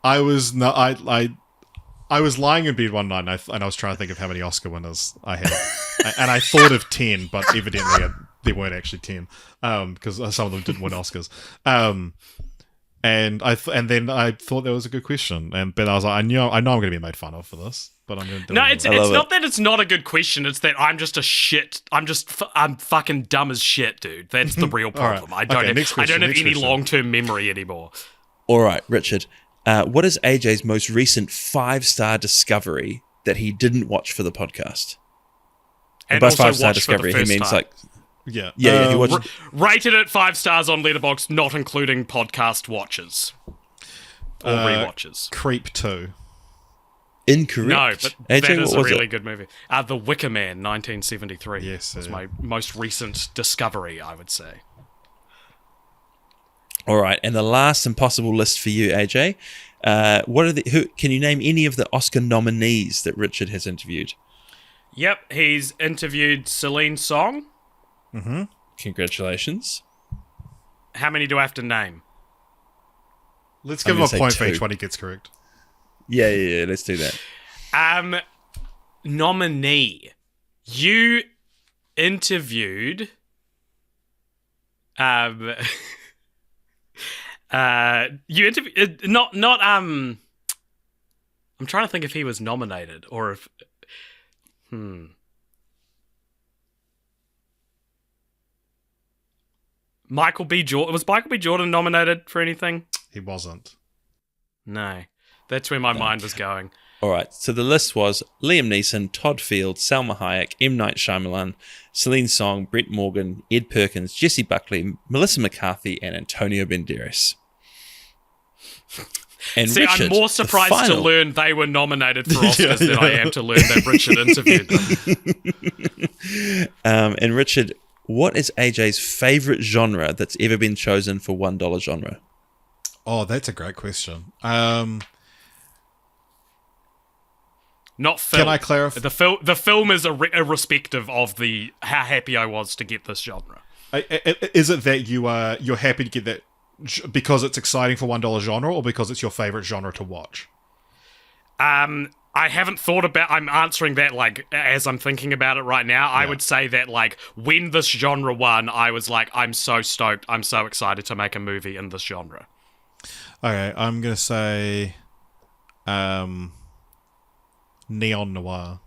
I was lying in bed one night and I was trying to think of how many Oscar winners I had, and I thought of 10, but evidently there weren't actually 10 because some of them didn't win Oscars. And then I thought that was a good question, but I was like, I know I'm going to be made fun of for this, but I'm going to do No, it. it's anyway. not that it's not a good question. It's that I'm just a shit. I'm fucking dumb as shit, dude. That's the real problem. right. I don't Okay, next I don't question, have next any question. long-term memory anymore. All right, Richard. What is AJ's most recent 5-star discovery that he didn't watch for the podcast? And by also 5-star watched for the discovery, he first means time. like Yeah, he watched. Rated at 5 stars on Letterboxd, not including podcast watches or rewatches. Creep 2. Incorrect. No, but AJ, that is what a was really it? good movie. The Wicker Man, 1973. Yes, was yeah. my most recent discovery, I would say. All right, and the last impossible list for you, AJ. Can you name any of the Oscar nominees that Richard has interviewed? Yep, he's interviewed Celine Song, Mm-hmm. Congratulations. How many do I have to name? Let's I'm give him a gonna say point for 2. each one he gets correct. Yeah, let's do that. Nominee. You interviewed I'm trying to think if he was nominated or if Michael B. Jordan. Was Michael B. Jordan nominated for anything? He wasn't. No. That's where my mind was going. All right, so the list was Liam Neeson, Todd Field, Salma Hayek, M. Night Shyamalan, Celine Song, Brett Morgan, Ed Perkins, Jesse Buckley, Melissa McCarthy, and Antonio Banderas. And See, Richard, I'm more the surprised to final- learn they were nominated for Oscars than I am to learn that Richard interviewed them. And Richard, what is AJ's favourite genre that's ever been chosen for $1 genre? Oh, that's a great question. Not film. Can I clarify? The film is irrespective of how happy I was to get this genre. Is it that you're happy to get that because it's exciting for $1 genre, or because it's your favorite genre to watch? I haven't thought about. I'm answering that like as I'm thinking about it right now. I would say that like when this genre won, I was like, I'm so stoked. I'm so excited to make a movie in this genre. Okay, I'm gonna say, Neon Noir.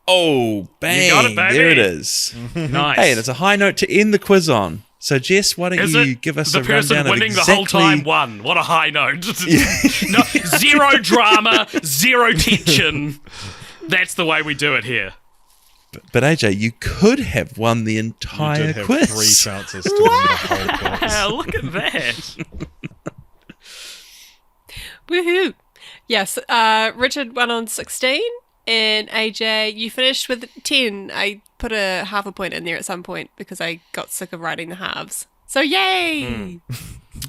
Oh, bang! You got it, baby. There it is. Nice. Hey, that's a high note to end the quiz on. So, Jess, why don't Is you it give us the a person rundown winning of the exactly... whole time won? What a high note! No, zero drama, zero tension. That's the way we do it here. But AJ, you could have won the You entire did have quiz. 3 chances to win the whole quiz. Look at that. Woohoo! Yes, Richard won on 16, and AJ, you finished with 10. I put a half a point in there at some point because I got sick of writing the halves. So yay!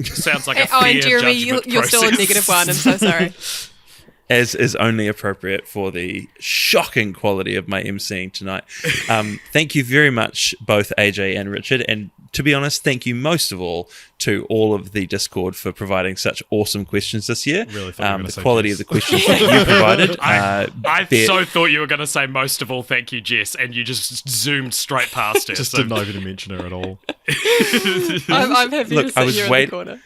Sounds like a Oh, fair and Jeremy, judgment you're still in process. -1. I'm so sorry. As is only appropriate for the shocking quality of my emceeing tonight. Thank you very much, both AJ and Richard. And to be honest, thank you most of all to all of the Discord for providing such awesome questions this year. Really thought you were gonna the say quality Jess. of the questions that you provided. I so thought you were going to say most of all, thank you, Jess, and you just zoomed straight past it. Just So- didn't know to mention her at all. I'm happy Look, to sit I was here in the corner.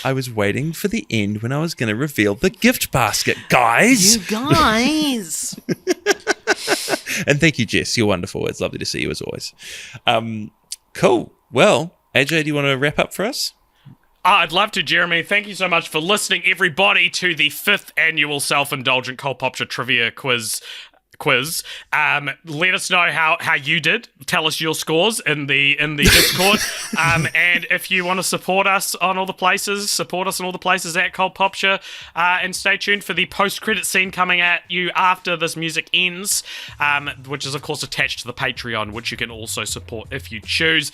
I was waiting for the end when I was going to reveal the gift basket, guys. Guys. And thank you, Jess. You're wonderful. It's lovely to see you as always. Cool. Well, AJ, do you want to wrap up for us? I'd love to, Jeremy. Thank you so much for listening, everybody, to the 5th annual Self-Indulgent Popture Trivia Quiz. Let us know how you did. Tell us your scores in the Discord. And if you want to support us on all the places, at Cold Popture. And stay tuned for the post-credit scene coming at you after this music ends, which is, of course, attached to the Patreon, which you can also support if you choose.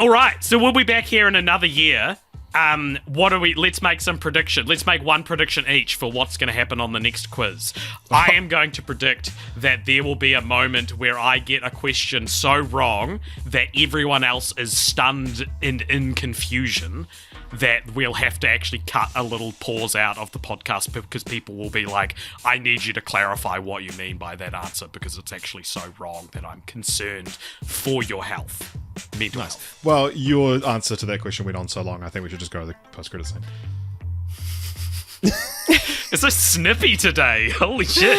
All right, so we'll be back here in another year. Let's make some prediction. Let's make one prediction each for what's going to happen on the next quiz. I am going to predict that there will be a moment where I get a question so wrong that everyone else is stunned and in confusion that we'll have to actually cut a little pause out of the podcast because people will be like, I need you to clarify what you mean by that answer because it's actually so wrong that I'm concerned for your health. Mental health. Well, your answer to that question went on so long, I think we should just go to the post-credit scene. It's so snippy today. Holy shit.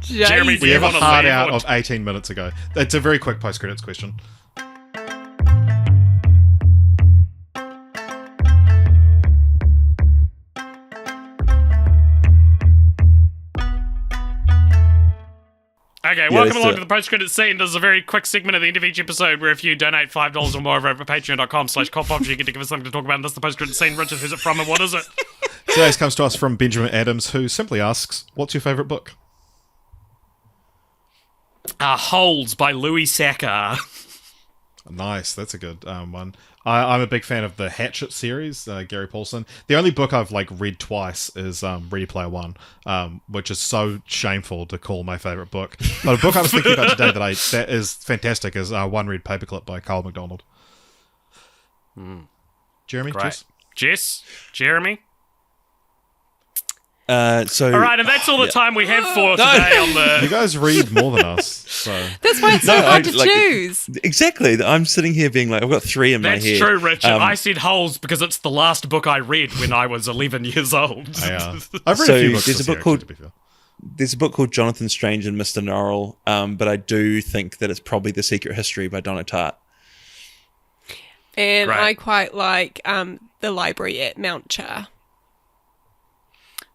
Jeremy, do We you have a want to hard leave out or- of 18 minutes ago. It's a very quick post-credits question. Okay, welcome along to the post-credit scene. This is a very quick segment at the end of each episode where if you donate $5 or more over at patreon.com/copopture, you get to give us something to talk about. And this is the post-credit scene. Richard, who's it from and what is it? Today's comes to us from Benjamin Adams, who simply asks, what's your favourite book? Holes by Louis Sachar. Nice, that's a good one. I'm a big fan of the Hatchet series, Gary Paulson. The only book I've read twice is Ready Player One, which is so shameful to call my favorite book. But a book I was thinking about today that is fantastic is One Red Paperclip by Kyle MacDonald. Jeremy, Great. Jess, Jeremy. So All right, and that's all the time we have for today on the. You guys read more than us, so That's why it's so hard to choose. Exactly. I'm sitting here being like, I've got three in my head. That's true, Richard. I said Holes because it's the last book I read when I was 11 years old. I've read a few books. There's a book called Jonathan Strange and Mr. Norrell, but I do think that it's probably The Secret History by Donna Tartt. And Great. I quite like The Library at Mount Char.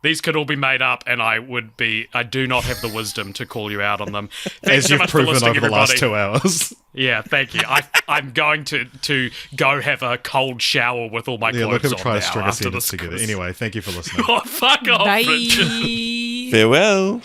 These could all be made up, and I do not have the wisdom to call you out on them. Thanks as so you've much for proven listening, over the everybody. last 2 hours. Yeah, thank you. I'm going to go have a cold shower with all my Yeah, clothes look at on try to now string a after sentence this together. quiz. Anyway, thank you for listening. Oh, fuck off, Bye. Richard. Farewell.